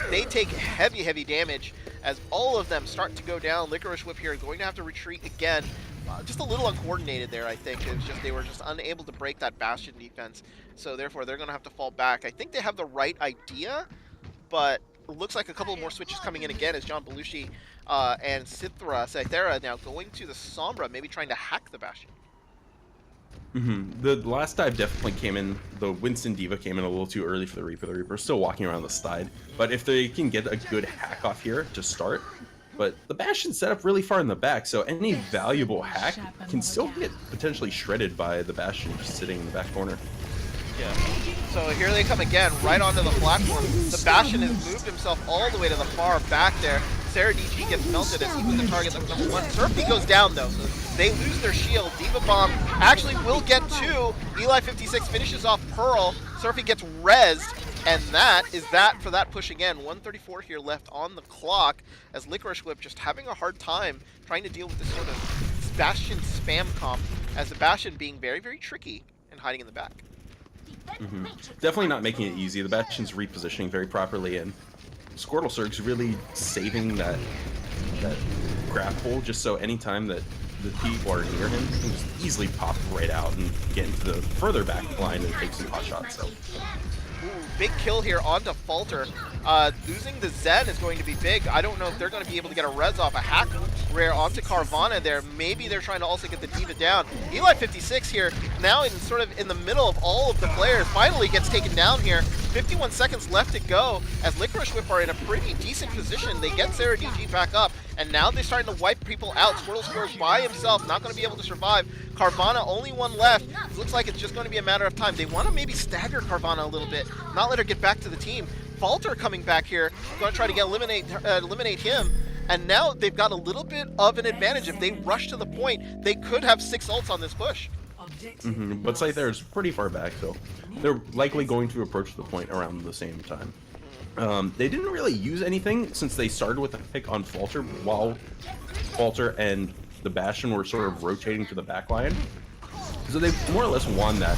Speaker 1: they take heavy damage as all of them start to go down. Licorice Whip here going to have to retreat again. Just a little uncoordinated there, I think. It was just, they were just unable to break that Bastion defense. So therefore, they're going to have to fall back. I think they have the right idea, but it looks like a couple more switches coming in again as John Belushi and Cythera now going to the Sombra, maybe trying to hack the Bastion.
Speaker 4: The last dive definitely came in. The Winston D.Va came in a little too early for the Reaper. The Reaper's still walking around the side. But if they can get a good hack off here to start, but the Bastion's set up really far in the back, so any valuable hack can still get potentially shredded by the Bastion just sitting in the back corner.
Speaker 1: Yeah. So here they come again, right onto the platform. The Bastion has moved himself all the way to the far back there. Sarah DG gets melted as he was the target that was number one. Surfy goes down though, so they lose their shield. D.Va Bomb actually will get two. Eli56 finishes off Pearl. Surfy gets rezzed, and that is that for that push again. 134 here left on the clock as Licorice Whip just having a hard time trying to deal with this sort of Bastion spam comp, as the Bastion being very tricky and hiding in the back.
Speaker 4: Definitely not making it easy. The Bastion's repositioning very properly, and Squirtle Surg's really saving that grapple, just so anytime that the people are near him, he can just easily pop right out and get into the further back line and take some hot shots. So.
Speaker 1: Ooh, big kill here onto Falter. Losing the Zen is going to be big. I don't know if they're going to be able to get a res off. A hack rare onto Carvana there. Maybe they're trying to also get the D.Va down. Eli56 here, now in sort of in the middle of all of the players, finally gets taken down here. 51 seconds left to go as Licorice Whip are in a pretty decent position. They get Sarah DG back up, and now they're starting to wipe people out. Squirtle scores by himself, not going to be able to survive. Carvana, only one left. It looks like it's just going to be a matter of time. They want to maybe stagger Carvana a little bit, not let her get back to the team. Falter coming back here, going to try to eliminate him. And now they've got a little bit of an advantage. If they rush to the point, they could have 6 ults on this push.
Speaker 4: But Scyther is pretty far back, so they're likely going to approach the point around the same time. They didn't really use anything since they started with a pick on Falter, while Falter and the Bastion were sort of rotating to the back line. So they more or less won that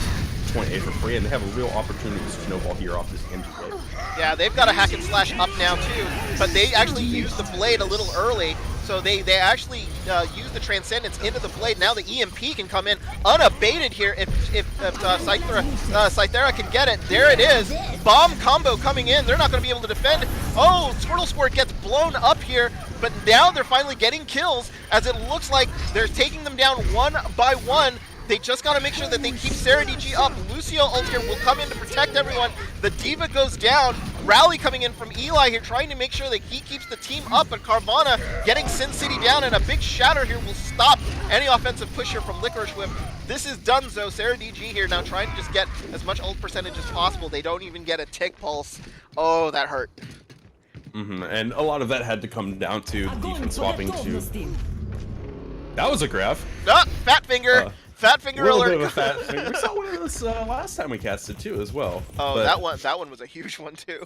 Speaker 4: point A for free, and they have a real opportunity to snowball here off this Genji blade.
Speaker 1: Yeah, they've got a hack and slash up now too, but they actually used the blade a little early, so they actually used the Transcendence into the blade. Now the EMP can come in unabated here if Cythera can get it. There it is. Bomb combo coming in. They're not going to be able to defend. Oh, Squirtle Squirt gets blown up here, but now they're finally getting kills as it looks like they're taking them down one by one. They just got to make sure that they keep Sarah DG up. Lucio ult here will come in to protect everyone. The D.Va goes down. Rally coming in from Eli here, trying to make sure that he keeps the team up. But Carvana getting Sin City down, and a big shatter here will stop any offensive push here from Licorice Whip. This is Dunzo. Sarah DG here now trying to just get as much ult percentage as possible. They don't even get a tick pulse. Oh, that hurt.
Speaker 4: And a lot of that had to come down to defense swapping to... That was a graph.
Speaker 1: Ah, fat finger. Fat finger alert.
Speaker 4: Bit of a fat finger. We saw one of this last time we casted too, as well.
Speaker 1: Oh,
Speaker 4: but,
Speaker 1: that one was a huge one too.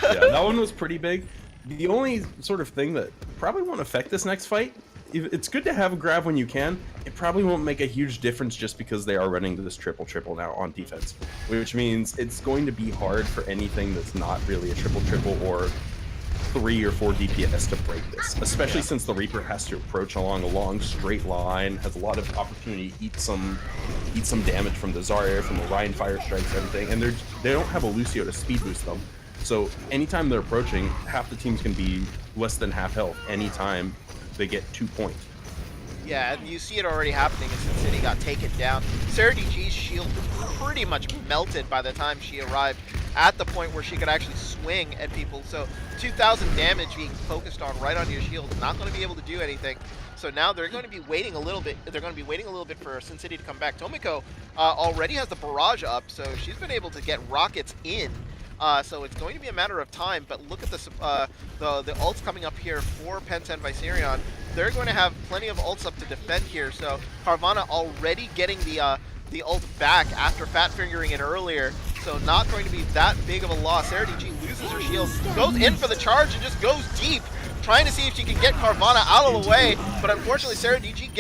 Speaker 4: Yeah, that one was pretty big. The only sort of thing that probably won't affect this next fight it's good to have a grab when you can. It probably won't make a huge difference just because they are running this triple now on defense, which means it's going to be hard for anything that's not really a triple or 3 or 4 DPS to break this, especially since the Reaper has to approach along a long straight line, has a lot of opportunity to eat some damage from the Zarya, from the Ryan fire strikes, everything, and they don't have a Lucio to speed boost them. So anytime they're approaching, half the team's gonna be less than half health anytime they get 2 points.
Speaker 1: Yeah, and you see it already happening as Sin City got taken down. Sarah DG's shield pretty much melted by the time she arrived at the point where she could actually swing at people. So 2,000 damage being focused on right on your shield, not going to be able to do anything. So now they're going to be waiting a little bit. They're going to be waiting a little bit for Sin City to come back. Tomiko already has the barrage up, so she's been able to get rockets in. So it's going to be a matter of time, but look at the ults coming up here for Penten Visirion. They're going to have plenty of ults up to defend here, so Carvana already getting the ult back after fat fingering it earlier, so not going to be that big of a loss. Sarah DG loses her shield, goes in for the charge and just goes deep, trying to see if she can get Carvana out of the way, but unfortunately Sarah DG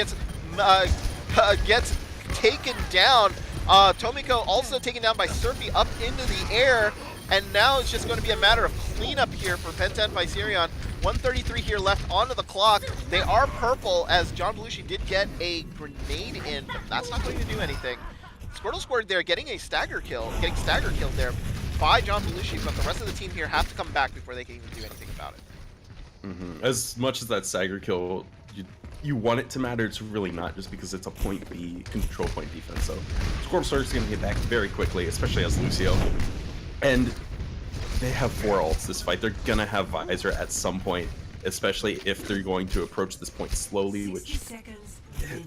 Speaker 1: gets taken down. Tomiko also taken down by Surfy up into the air. And now it's just going to be a matter of cleanup here for Penten Visirion. 133 here left onto the clock. They are purple as John Belushi did get a grenade in, but that's not going to do anything. Squirtle scored there, getting stagger killed there by John Belushi, but the rest of the team here have to come back before they can even do anything about it.
Speaker 4: As much as that stagger kill, you want it to matter, it's really not, just because it's a point B control point defense. So Squirtle is going to get back very quickly, especially as Lucio. And they have 4 ults this fight. They're gonna have Visor at some point, especially if they're going to approach this point slowly, which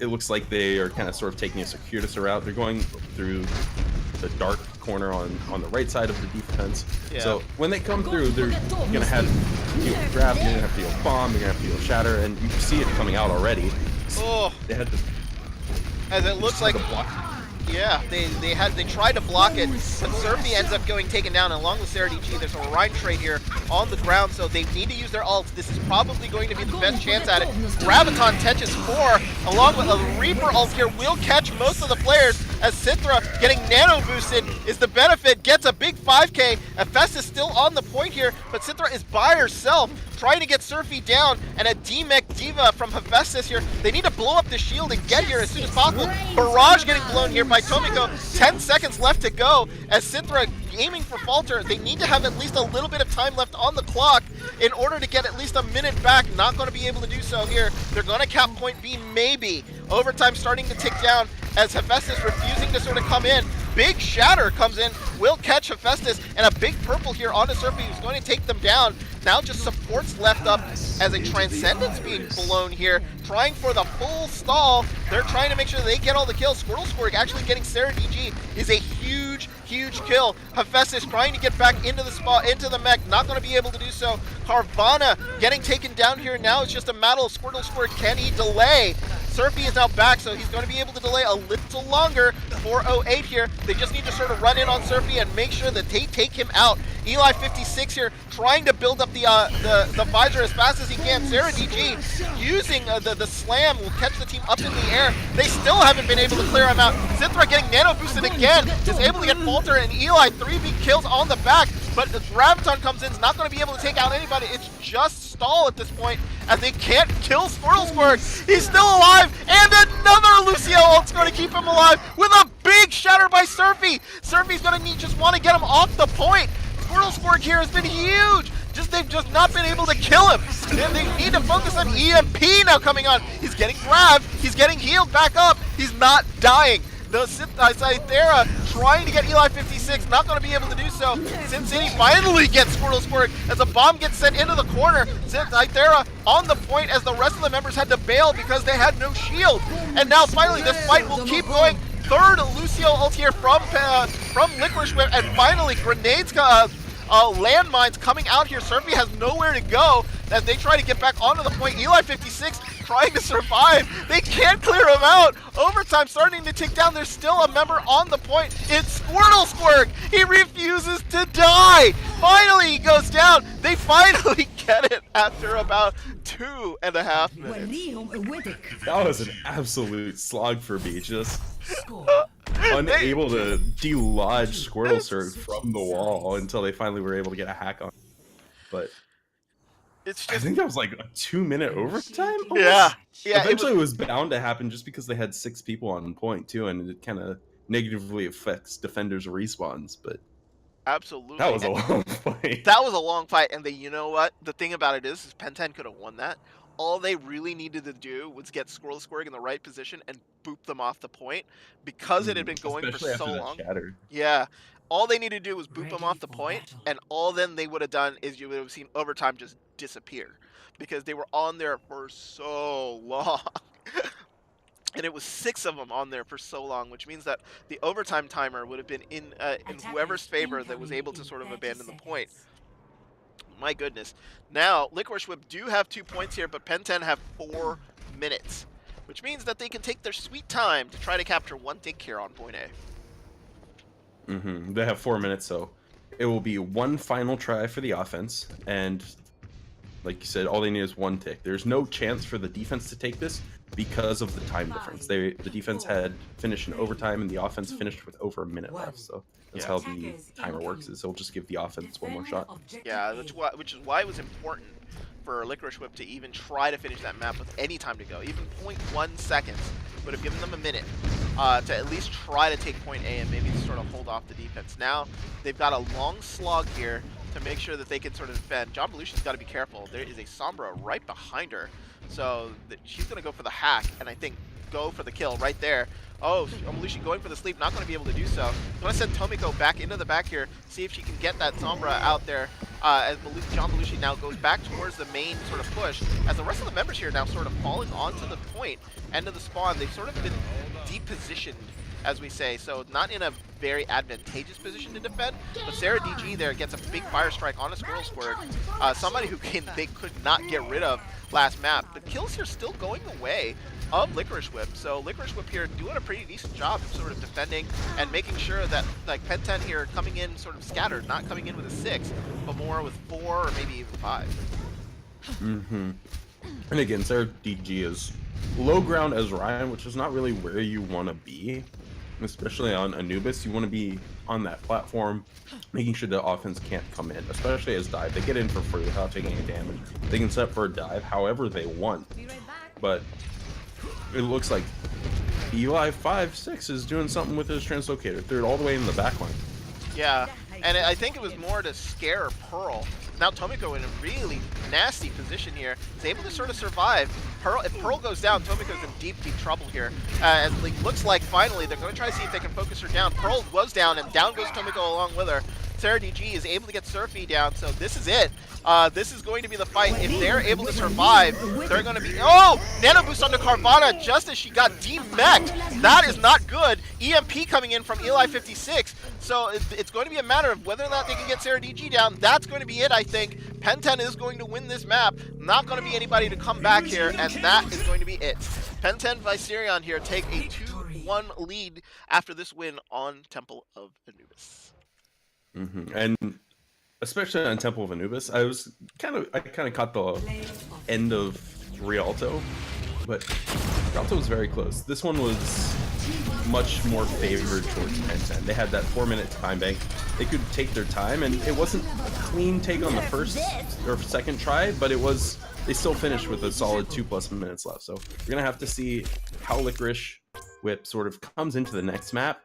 Speaker 4: it looks like they are kind of sort of taking a circuitous route. They're going through the dark corner on the right side of the defense. Yeah. So when they come through, they're gonna have to deal with grab, they're gonna have to deal with bomb, they're gonna have to deal with shatter, and you see it coming out already.
Speaker 1: Oh,
Speaker 4: they had to.
Speaker 1: As it looks like. Yeah, they tried to block it, but Surfy ends up going taken down, and along with Sarah DG, there's a Rhine trade here on the ground, so they need to use their ults. This is probably going to be the best chance at it. Graviton touches 4, along with a Reaper ult here, will catch most of the players, as Cithra getting nano boosted is the benefit, gets a big 5k. Hephaestus still on the point here, but Cithra is by herself, trying to get Surfy down, and a D-Mech Diva from Hephaestus here. They need to blow up the shield and get here as soon as possible. Barrage getting blown here by Tomiko. 10 seconds left to go as Cithra aiming for Falter. They need to have at least a little bit of time left on the clock in order to get at least a minute back. Not going to be able to do so here. They're going to cap point B, maybe. Overtime starting to tick down as Hephaestus refusing to sort of come in. Big Shatter comes in, will catch Hephaestus, and a big purple here onto Surfy who's going to take them down. Now just supports left up as a Transcendence being blown here, trying for the full stall. They're trying to make sure they get all the kills. Squirtle actually getting Sarah DG is a huge kill. Hephaestus trying to get back into the spot, into the mech, not going to be able to do so. Carvana getting taken down here. Now it's just a matter of Squirtle, can he delay? Surfy is now back, so he's going to be able to delay a little longer. 408 here. They just need to sort of run in on Surfy and make sure that they take him out. Eli 56 here, trying to build up the visor as fast as he can. Sarah DG using the slam will catch the team up in the air. They still haven't been able to clear him out. Cithra getting nano boosted again, is able to get Falter and Eli 3v kills on the back, but the Graviton comes in, is not going to be able to take out anybody. It's just stall at this point as they can't kill Squirtle. He's still alive, and another Lucio ult's going to keep him alive with a big shatter by Surfy. Surfy's going to just want to get him off the point. Squirtle here has been huge. They've just not been able to kill him. They need to focus on EMP now coming on. He's getting grabbed. He's getting healed back up. He's not dying. The Cythera trying to get Eli 56, not going to be able to do so. Sin City finally gets Squirtle as a bomb gets sent into the corner. Cythera on the point as the rest of the members had to bail because they had no shield. And now finally this fight will keep going. Third Lucio ult here from Licorice Whip, and finally grenades, landmines coming out here. Surfy has nowhere to go as they try to get back onto the point. Eli 56 trying to survive. They can't clear him out. Overtime starting to tick down. There's still a member on the point. It's Squirtle. He refuses to die. finally he goes down. They finally get it after about 2.5 minutes.
Speaker 4: That was an absolute slog for me. Just
Speaker 3: Score.
Speaker 1: They,
Speaker 4: unable to delodge Squirtle Surge from the wall until they finally were able to get a hack on. But
Speaker 1: it's
Speaker 4: I
Speaker 1: just
Speaker 4: think that was like a 2-minute overtime.
Speaker 1: yeah,
Speaker 4: Almost.
Speaker 1: yeah.
Speaker 4: Eventually, it was bound to happen just because they had 6 people on point too, and it kind of negatively affects defenders' respawns. But that
Speaker 1: Absolutely.
Speaker 4: was a long fight.
Speaker 1: That was a long fight, and you know what? The thing about it is Penten could have won that. All they really needed to do was get Squirrel Squirg in the right position and boop them off the point because it had been going for
Speaker 4: Especially after
Speaker 1: so
Speaker 4: that
Speaker 1: long.
Speaker 4: shatter.
Speaker 1: Yeah. All they needed to do was boop them
Speaker 3: Ready
Speaker 1: off the
Speaker 3: for
Speaker 1: point,
Speaker 3: battle.
Speaker 1: and all then they would have done is you would have seen overtime just disappear because they were on there for so long. And it was 6 of them on there for so long, which means that the overtime timer would have been in whoever's
Speaker 3: Attackers
Speaker 1: favor that was
Speaker 3: incoming
Speaker 1: able to
Speaker 3: in
Speaker 1: sort of
Speaker 3: 30
Speaker 1: abandon the point.
Speaker 3: seconds.
Speaker 1: My goodness. Now, Licorice Whip do have 2 points here, but Penten have 4 minutes, which means that they can take their sweet time to try to capture one tick here on point A.
Speaker 4: They have 4 minutes, so it will be one final try for the offense, and like you said, all they need is 1 tick. There's no chance for the defense to take this because of the time difference. The defense had finished in overtime, and the offense finished with over a minute left. So that's
Speaker 1: Yeah.
Speaker 4: how the timer works. Is it'll just give the offense one more shot.
Speaker 1: Yeah, which is why it was important for Licorice Whip to even try to finish that map with any time to go. Even 0.1 seconds would have given them a minute to at least try to take point A and maybe sort of hold off the defense. Now, they've got a long slog here to make sure that they can sort of defend. John Belushi's got to be careful. There is a Sombra right behind her. So she's going to go for the hack, and I think go for the kill right there. Oh, Belushi going for the sleep, not going to be able to do so. I'm going to send Tomiko back into the back here, see if she can get that Sombra out there as John Belushi now goes back towards the main sort of push. As the rest of the members here now sort of falling onto the point, end of the spawn, they've sort of been depositioned, as we say, so not in a very advantageous position to defend, but Sarah DG there gets a big fire strike on a Squirrel Squirg, somebody who they could not get rid of last map. The kills here still going the way of Licorice Whip, so Licorice Whip here doing a pretty decent job of sort of defending and making sure that like Penten here coming in sort of scattered, not coming in with a 6, but more with 4 or maybe even 5.
Speaker 4: And again, Sarah DG is low ground as Ryan, which is not really where you want to be, especially on Anubis. You want to be on that platform, making sure the offense can't come in, especially as dive. They get in for free without taking any damage. They can set for a dive however they want,
Speaker 2: Be right back.
Speaker 4: but it looks like Eli 5-6 is doing something with his translocator. Threw it all the way in the back line.
Speaker 1: Yeah, and I think it was more to scare Pearl. Now Tomiko in a really nasty position here is able to sort of survive. If Pearl goes down, Tomiko's in deep, deep trouble here. As it looks like finally they're going to try to see if they can focus her down. Pearl was down, and down goes Tomiko along with her. Sarah DG is able to get Surfy down, so this is it. This is going to be the fight. If they're able to survive, they're going to be... Oh! Nano Boost onto Carvana just as she got demeched. That is not good. EMP coming in from Eli 56. So it's going to be a matter of whether or not they can get Sarah DG down. That's going to be it, I think. Penten is going to win this map. Not going to be anybody to come back here, and that is going to be it. Penten Visirion here take a 2-1 lead after this win on Temple of Anubis.
Speaker 4: And especially on Temple of Anubis, I kind of caught the end of Rialto, but Rialto was very close. This one was much more favored towards Penten. They had that 4-minute time bank. They could take their time, and it wasn't a clean take on the first or second try, but they still finished with a solid 2+ minutes left. So we're gonna have to see how Licorice Whip sort of comes into the next map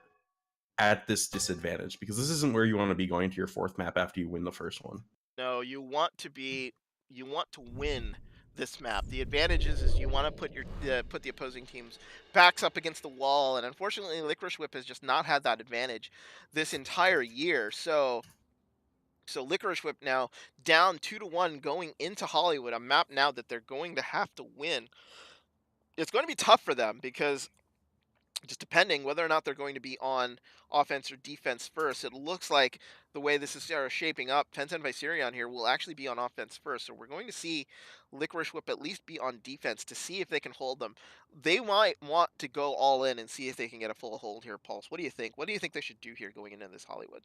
Speaker 4: at this disadvantage, because this isn't where you want to be going to your 4th map after you win the first one.
Speaker 1: No, you want to win this map. The advantage is you want to put the opposing team's backs up against the wall, and unfortunately Licorice Whip has just not had that advantage this entire year. So Licorice Whip now down 2-1 going into Hollywood, a map now that they're going to have to win. It's going to be tough for them because just depending whether or not they're going to be on offense or defense first. It looks like the way this is shaping up, Penten Visirion here will actually be on offense first. So we're going to see Licorice Whip at least be on defense to see if they can hold them. They might want to go all in and see if they can get a full hold here, Pulse. What do you think? What do you think they should do here going into this Hollywood?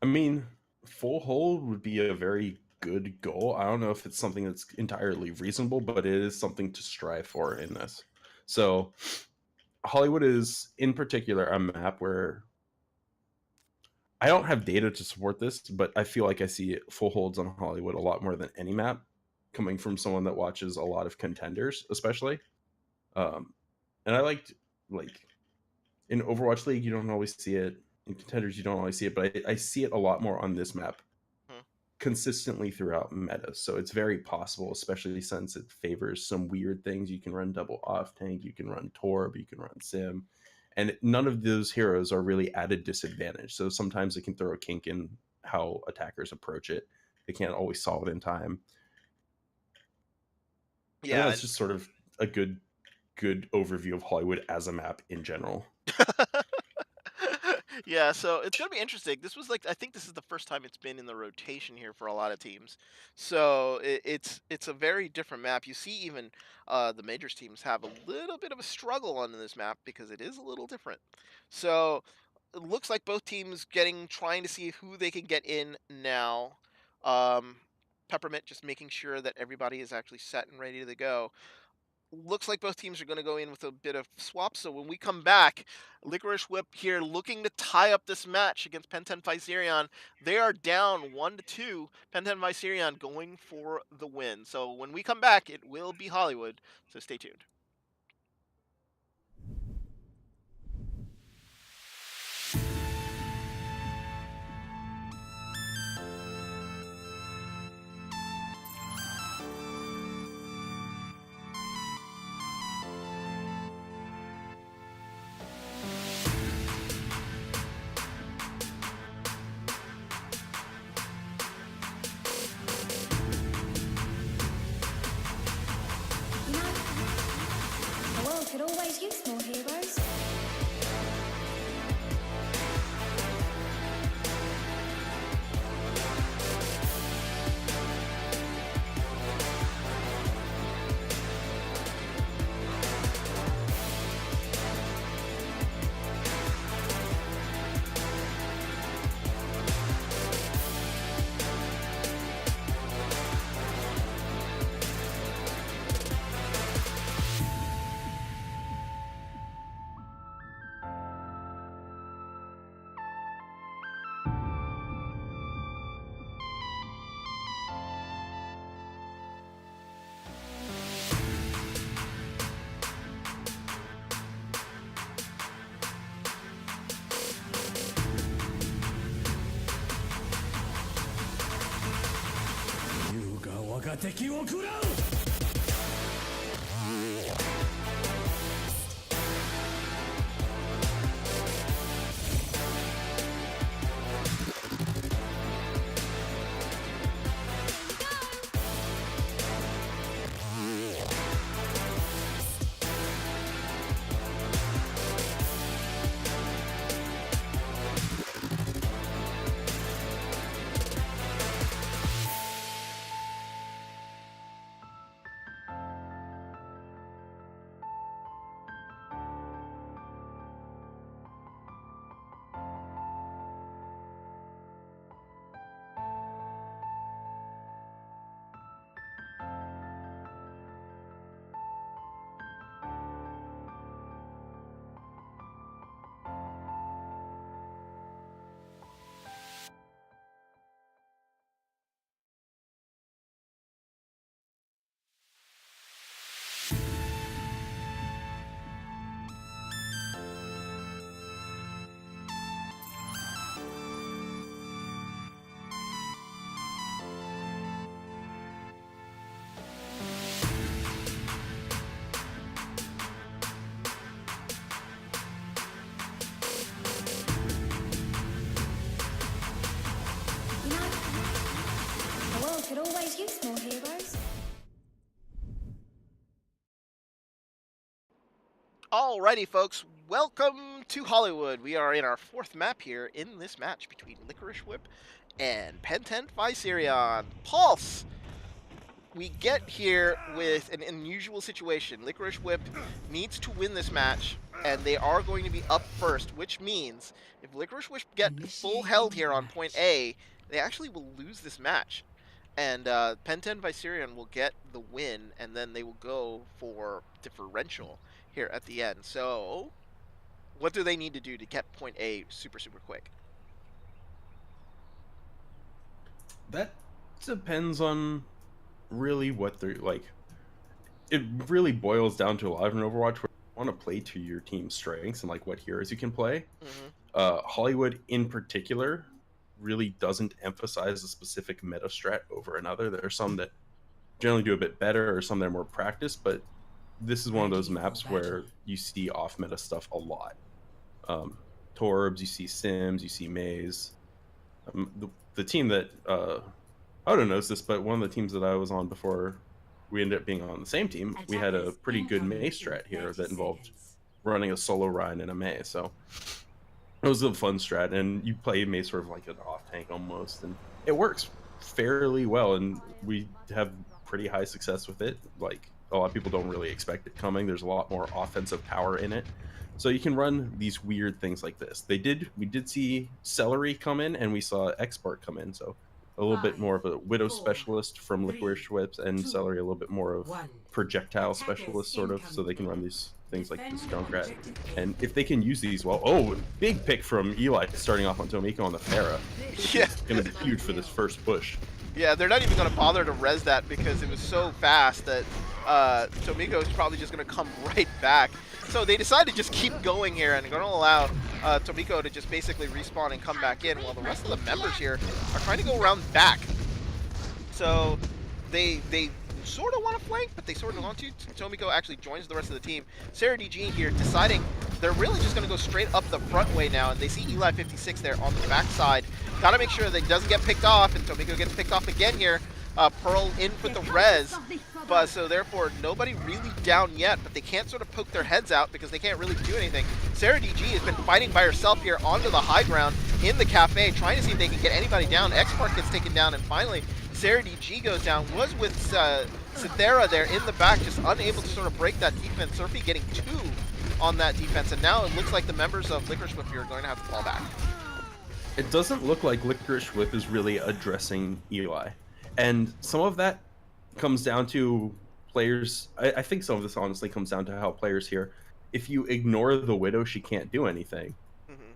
Speaker 4: I mean, Full hold would be a very good goal. I don't know if it's something that's entirely reasonable, but it is something to strive for in this. So, Hollywood is in particular a map where I don't have data to support this, but I feel like I see full holds on Hollywood a lot more than any map, coming from someone that watches a lot of contenders, especially. Um, and I like in Overwatch League, you don't always see it. In contenders, you don't always see it, but I see it a lot more on this map
Speaker 1: Hmm.
Speaker 4: consistently throughout metas. So it's very possible, especially since it favors some weird things. You can run double off tank, you can run Torb, you can run Sim, and none of those heroes are really at a disadvantage. So sometimes it can throw a kink in how attackers approach it. They can't always solve it in time. And
Speaker 1: Yeah.
Speaker 4: that's just sort of a good overview of Hollywood as a map in general.
Speaker 1: Yeah, so it's gonna be interesting. This was like I think this is the first time it's been in the rotation here for a lot of teams. So it's a very different map. You see, even the majors teams have a little bit of a struggle on this map because it is a little different. So it looks like both teams trying to see who they can get in now. Um, Peppermint just making sure that everybody is actually set and ready to go. Looks like both teams are going to go in with a bit of swap. So when we come back, Licorice Whip here looking to tie up this match against Penten Visirion. They are down 1-2. Penten Visirion going for the win. So when we come back, it will be Hollywood. So stay tuned.
Speaker 2: You know, the world could always use more heroes. You know, the world could always use more heroes.
Speaker 1: Alrighty, folks. Welcome to Hollywood. We are in our fourth map here in this match between Licorice Whip and Penten Visirion. Pulse! We get here with an unusual situation. Licorice Whip needs to win this match, and they are going to be up first, which means if Licorice Whip get full held here on point A, they actually will lose this match. And Penten and Visirion will get the win, and then they will go for differential here at the end. So, what do they need to do to get point A super, super quick?
Speaker 4: That depends on really what they're like. It really boils down to a lot of an Overwatch where you want to play to your team's strengths and like what heroes you can play. Hollywood in particular really doesn't emphasize a specific meta strat over another. There are some that generally do a bit better or some that are more practiced, but this is one of those maps where you see off meta stuff a lot. Torbs, you see Sims, you see Maze. The team that I don't know this, but one of the teams that I was on before we ended up being on the same team, we had a pretty good Maze strat here that involved running a solo Ryan and a Maze. So it was a fun strat, and you play Maze sort of like an off tank almost, and it works fairly well, and we have pretty high success with it. Like, a lot of people don't really expect it coming. There's a lot more offensive power in it. So you can run these weird things like this. We did see Celery come in, and we saw Expart come in, so a little bit more of a Widow specialist from Licorice Whips, and Celery a little bit more of projectile specialist, sort of, so they can run these things like this Junkrat. And if they can use these well, oh, big pick from Eli starting off on Tomiko on the Pharah.
Speaker 1: Yeah.
Speaker 4: It's going to be huge for this first push.
Speaker 1: Yeah, they're not even going to bother to res that because it was so fast that Tomiko is probably just going to come right back. So they decided to just keep going here and going to allow Tomiko to just basically respawn and come back in while the rest of the members here are trying to go around back. So they sort of want to flank, but they sort of want to. Tomiko actually joins the rest of the team. Sarah DG here deciding they're really just going to go straight up the front way now, and they see Eli 56 there on the backside. Got to make sure that he doesn't get picked off, and Tomiko gets picked off again here. Pearl in for the res, but so therefore nobody really down yet, but they can't sort of poke their heads out because they can't really do anything. Sarah DG has been fighting by herself here onto the high ground in the cafe, trying to see if they can get anybody down. Expart gets taken down, and finally Sarah DG goes down. Was with Cythera there in the back, just unable to sort of break that defense. Surfy getting 2 on that defense, and now it looks like the members of Licorice Whip here are going to have to fall back.
Speaker 4: It doesn't look like Licorice Whip is really addressing Eli. And some of that comes down to players. I think some of this honestly comes down to how players here, if you ignore the Widow, she can't do anything.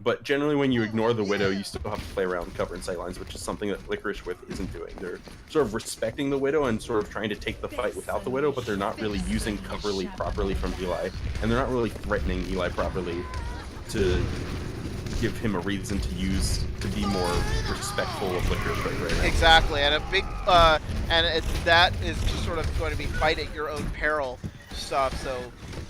Speaker 4: But generally when you ignore the Widow, you still have to play around cover and sightlines, which is something that Licorice Whip isn't doing. They're sort of respecting the Widow and sort of trying to take the fight without the Widow, but they're not really using coverly properly from Eli. And they're not really threatening Eli properly to give him a reason to be more respectful of Licorice Whip right now.
Speaker 1: Exactly, and a big that is just sort of going to be fight at your own peril stuff. So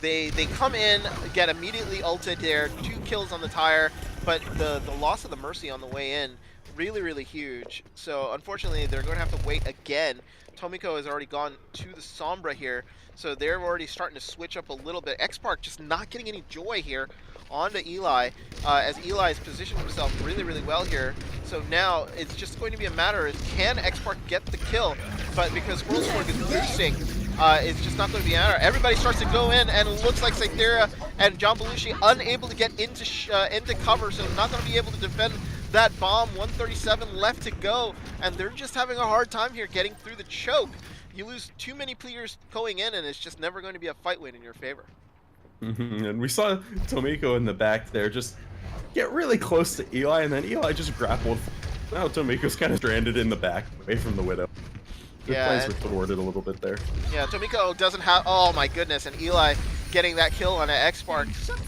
Speaker 1: they come in, get immediately ulted there, 2 kills on the tire, but the loss of the Mercy on the way in really huge. So unfortunately they're going to have to wait again. Tomiko has already gone to the Sombra here, so they're already starting to switch up a little bit. X-Park just not getting any joy here onto Eli, as Eli's positioned himself really well here. So now it's just going to be a matter of can X-Park get the kill, but because Worldstorm is boosting, it's just not going to be a matter. Everybody starts to go in, and it looks like Cythera and John Belushi unable to get into cover, so not going to be able to defend that bomb. 137 left to go, and they're just having a hard time here getting through the choke. You lose too many players going in, and it's just never going to be a fight win in your favor.
Speaker 4: And we saw Tomiko in the back there just get really close to Eli, and then Eli just grappled. Now Tomiko's kind of stranded in the back, away from the Widow. Good plays were thwarted a little bit there. Yeah,
Speaker 1: Tomiko doesn't have... Oh my goodness, and Eli getting that kill on an X-Spark,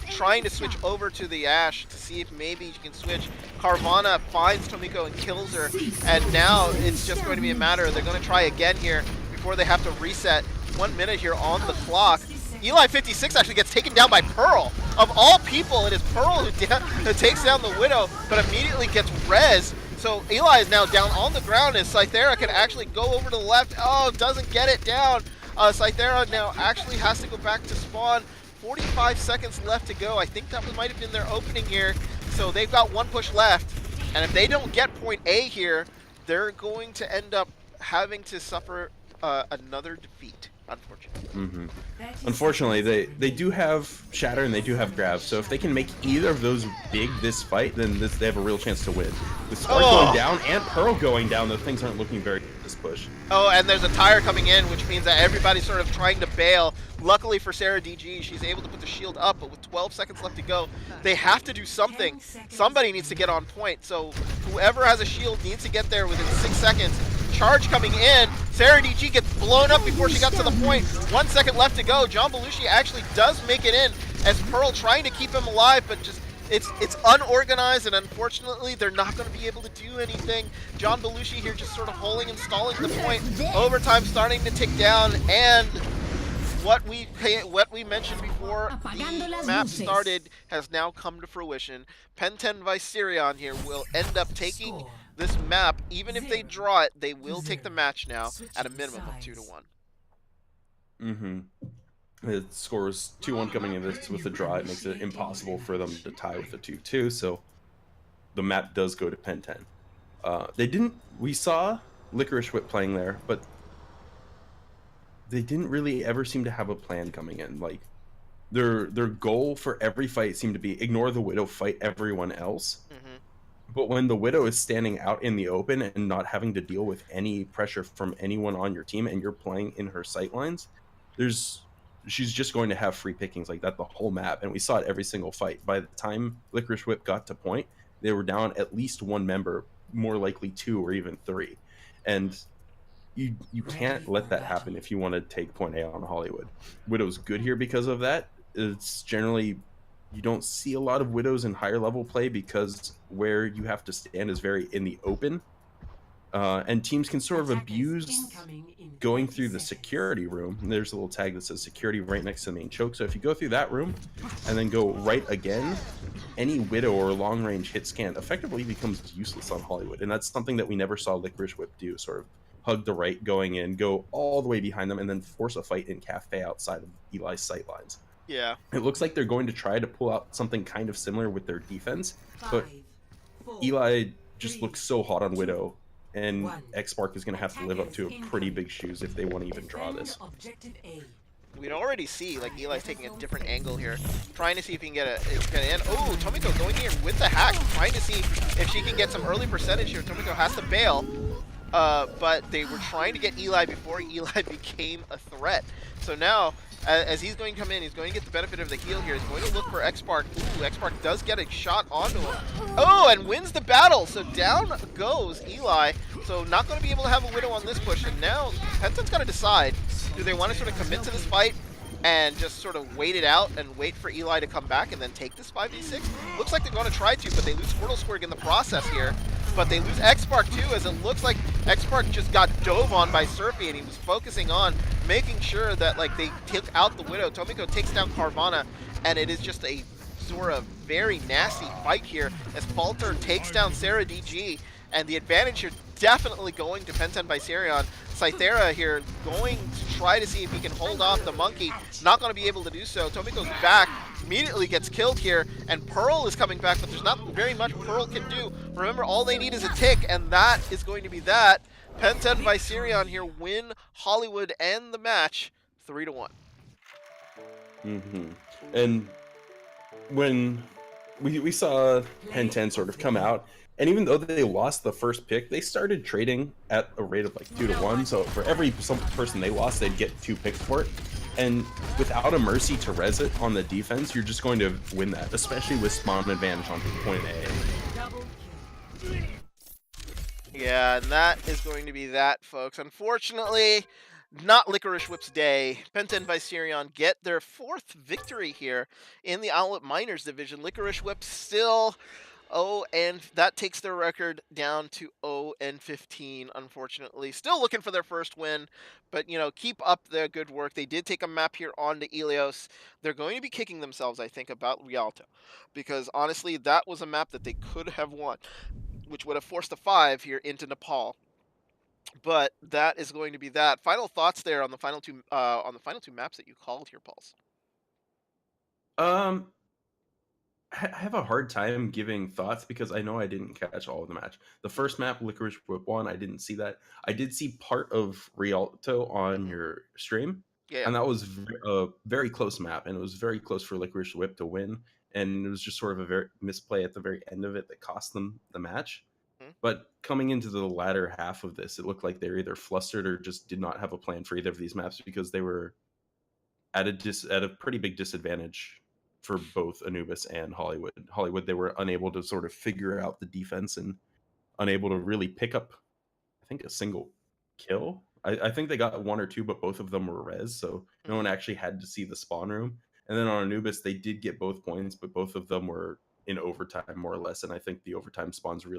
Speaker 1: trying to switch over to the Ashe to see if maybe he can switch. Carvana finds Tomiko and kills her, and now it's just going to be a matter. They're going to try again here before they have to reset. 1 minute here on the clock. Eli 56 actually gets taken down by Pearl. Of all people, it is Pearl who takes down the Widow, but immediately gets res. So Eli is now down on the ground, and Cythera can actually go over to the left. Oh, doesn't get it down. Cythera now actually has to go back to spawn. 45 seconds left to go. I think that might have been their opening here. So they've got 1 push left, and if they don't get point A here, they're going to end up having to suffer another defeat. unfortunately.
Speaker 4: Mm-hmm.
Speaker 3: 30
Speaker 4: Unfortunately,
Speaker 3: seconds
Speaker 4: they do have Shatter and they do have Grab, so if they can make either of those big this fight, then they have a real chance to win. With Spark going
Speaker 1: Oh!
Speaker 4: down and Pearl going down, the things aren't looking very good this push.
Speaker 1: Oh, and there's a tire coming in, which means that everybody's sort of trying to bail. Luckily for Sarah DG, she's able to put the shield up, but with 12 seconds left to go, they have to do something. Somebody needs to get on point, so whoever has a shield needs to get there within 6 seconds. Charge coming in. Sarah DG gets blown up before she got to the point. 1 second left to go. John Belushi actually does make it in as Pearl trying to keep him alive, but just it's unorganized, and unfortunately they're not going to be able to do anything. John Belushi here just sort of holding and stalling the point. Overtime starting to tick down, and what we mentioned before the map started has now come to fruition. Penten Visirion here will end up taking this map. Even if they draw it, they will take the match now at a minimum of 2-1.
Speaker 4: Mm-hmm. The score was 2-1 coming in this with a draw. It makes it impossible for them to tie with a 2-2, so the map does go to Penten. We saw Licorice Whip playing there, but they didn't really ever seem to have a plan coming in. Like, their goal for every fight seemed to be ignore the Widow, fight everyone else.
Speaker 1: Mm-hmm.
Speaker 4: But when the Widow is standing out in the open and not having to deal with any pressure from anyone on your team, and you're playing in her sightlines, she's just going to have free pickings like that the whole map, and we saw it every single fight. By the time Licorice Whip got to point, they were down at least one member, more likely 2 or even 3, and you can't let that happen if you want to take point A on Hollywood. Widow's good here because of that. It's generally, you don't see a lot of Widows in higher level play because where you have to stand is very in the open, and teams can sort of abuse going through the security room. And there's a little tag that says security right next to the main choke. So if you go through that room and then go right again, any Widow or long range hit scan effectively becomes useless on Hollywood. And that's something that we never saw Licorice Whip do, sort of hug the right going in, go all the way behind them, and then force a fight in Cafe outside of Eli's sightlines.
Speaker 1: Yeah.
Speaker 4: It looks like they're going to try to pull out something kind of similar with their defense, but Eli just looks so hot on Widow, and X-Spark is going to have to live up to a pretty big shoes if they want to even draw this.
Speaker 1: We'd already see, like, Eli's taking a different angle here, trying to see if he can get in. Oh, Tomiko going here with the hack, trying to see if she can get some early percentage here. Tomiko has to bail, but they were trying to get Eli before Eli became a threat. So now, as he's going to come in, he's going to get the benefit of the heal here. He's going to look for X-Spark. Ooh, X-Spark does get a shot onto him. Oh, and wins the battle. So down goes Eli. So not going to be able to have a Widow on this push. And now Penton's got to decide, do they want to sort of commit to this fight and just sort of wait it out and wait for Eli to come back and then take this 5v6? Looks like they're going to try to, but they lose Squirtle Squirg in the process here. But they lose X-Spark too, as it looks like X-Spark just got dove on by Surfy, and he was focusing on making sure that, like, they took out the Widow. Tomiko takes down Carvana, and it is just a sort of very nasty fight here as Falter takes down Sarah DG, and the advantage here definitely going to Penten Visirion. Cythera here going to try to see if he can hold off the monkey. Not going to be able to do so. Tomiko's back, immediately gets killed here, and Pearl is coming back, but there's not very much Pearl can do. Remember, all they need is a tick, and that is going to be that. Penten Visirion here win Hollywood and the match 3-1.
Speaker 4: Mm-hmm. And when we saw Penten sort of come out, and even though they lost the first pick, they started trading at a rate of like 2-1. So for every person they lost, they'd get 2 picks for it. And without a Mercy to res it on the defense, you're just going to win that, especially with spawn advantage on point A.
Speaker 1: Yeah, and that is going to be that, folks. Unfortunately, not Licorice Whip's day. Penta and Visirion get their 4th victory here in the Owlet Miners division. Licorice Whip still... and that takes their record down to 0-15, unfortunately. Still looking for their first win, but, you know, keep up the good work. They did take a map here on to Ilios. They're going to be kicking themselves, I think, about Rialto, because, honestly, that was a map that they could have won, which would have forced a 5 here into Nepal. But that is going to be that. Final thoughts there on the final two maps that you called here, Pauls.
Speaker 4: I have a hard time giving thoughts because I know I didn't catch all of the match. The first map, Licorice Whip won, I didn't see that. I did see part of Rialto on your stream.
Speaker 1: Yeah.
Speaker 4: and that was a very close map, and it was very close for Licorice Whip to win, and it was just sort of a very misplay at the very end of it that cost them the match.
Speaker 1: Mhm.
Speaker 4: But coming into the latter half of this, it looked like they were either flustered or just did not have a plan for either of these maps because they were at a pretty big disadvantage for both Anubis and Hollywood. Hollywood, they were unable to sort of figure out the defense and unable to really pick up, I think, a single kill. I think they got one or two, but both of them were res, so no one
Speaker 1: Mhm.
Speaker 4: actually had to see the spawn room. And then on Anubis, they did get both points, but both of them were in overtime, more or less. And I think the overtime spawns that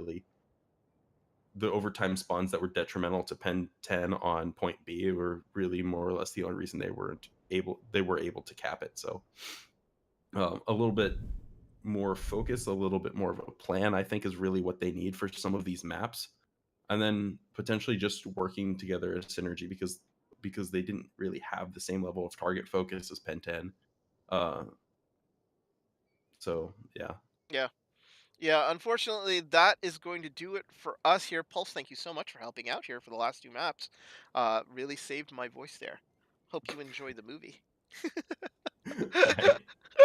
Speaker 4: were detrimental to Penten on point B were really more or less the only reason they were able to cap it. So a little bit more focus, a little bit more of a plan, I think, is really what they need for some of these maps, and then potentially just working together as synergy because they didn't really have the same level of target focus as Penten. Uh, so yeah,
Speaker 1: Yeah. Yeah, unfortunately, that is going to do it for us here. Pulse, thank you so much for helping out here for the last 2 maps. Really saved my voice there. Hope you enjoy the movie.
Speaker 4: all right.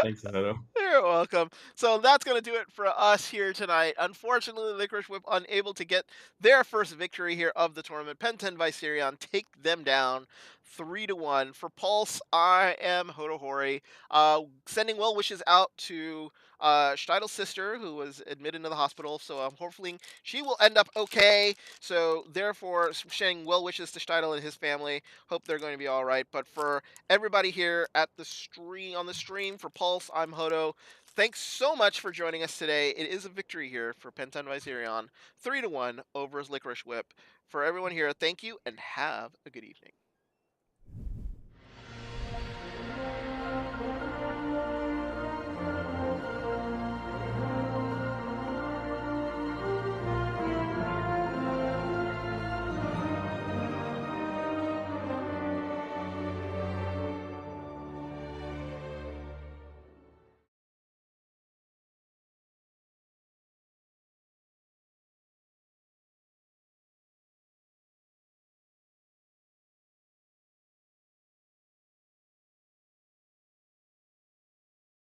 Speaker 4: Thanks, Hodo.
Speaker 1: You're welcome. So that's going to do it for us here tonight. Unfortunately, Licorice Whip unable to get their first victory here of the tournament. Penten Visirion take them down 3-1. For Pulse, I am Hodohori. Sending well wishes out to Schtitel's sister, who was admitted into the hospital. So I'm hoping she will end up okay. So therefore, sending well wishes to Schtitel and his family. Hope they're going to be all right. But for everybody here at the stream on the stream for Pulse, I'm Hodo. Thanks so much for joining us today. It is a victory here for Penten Visirion, 3-1 over his Licorice Whip. For everyone here, thank you and have a good evening.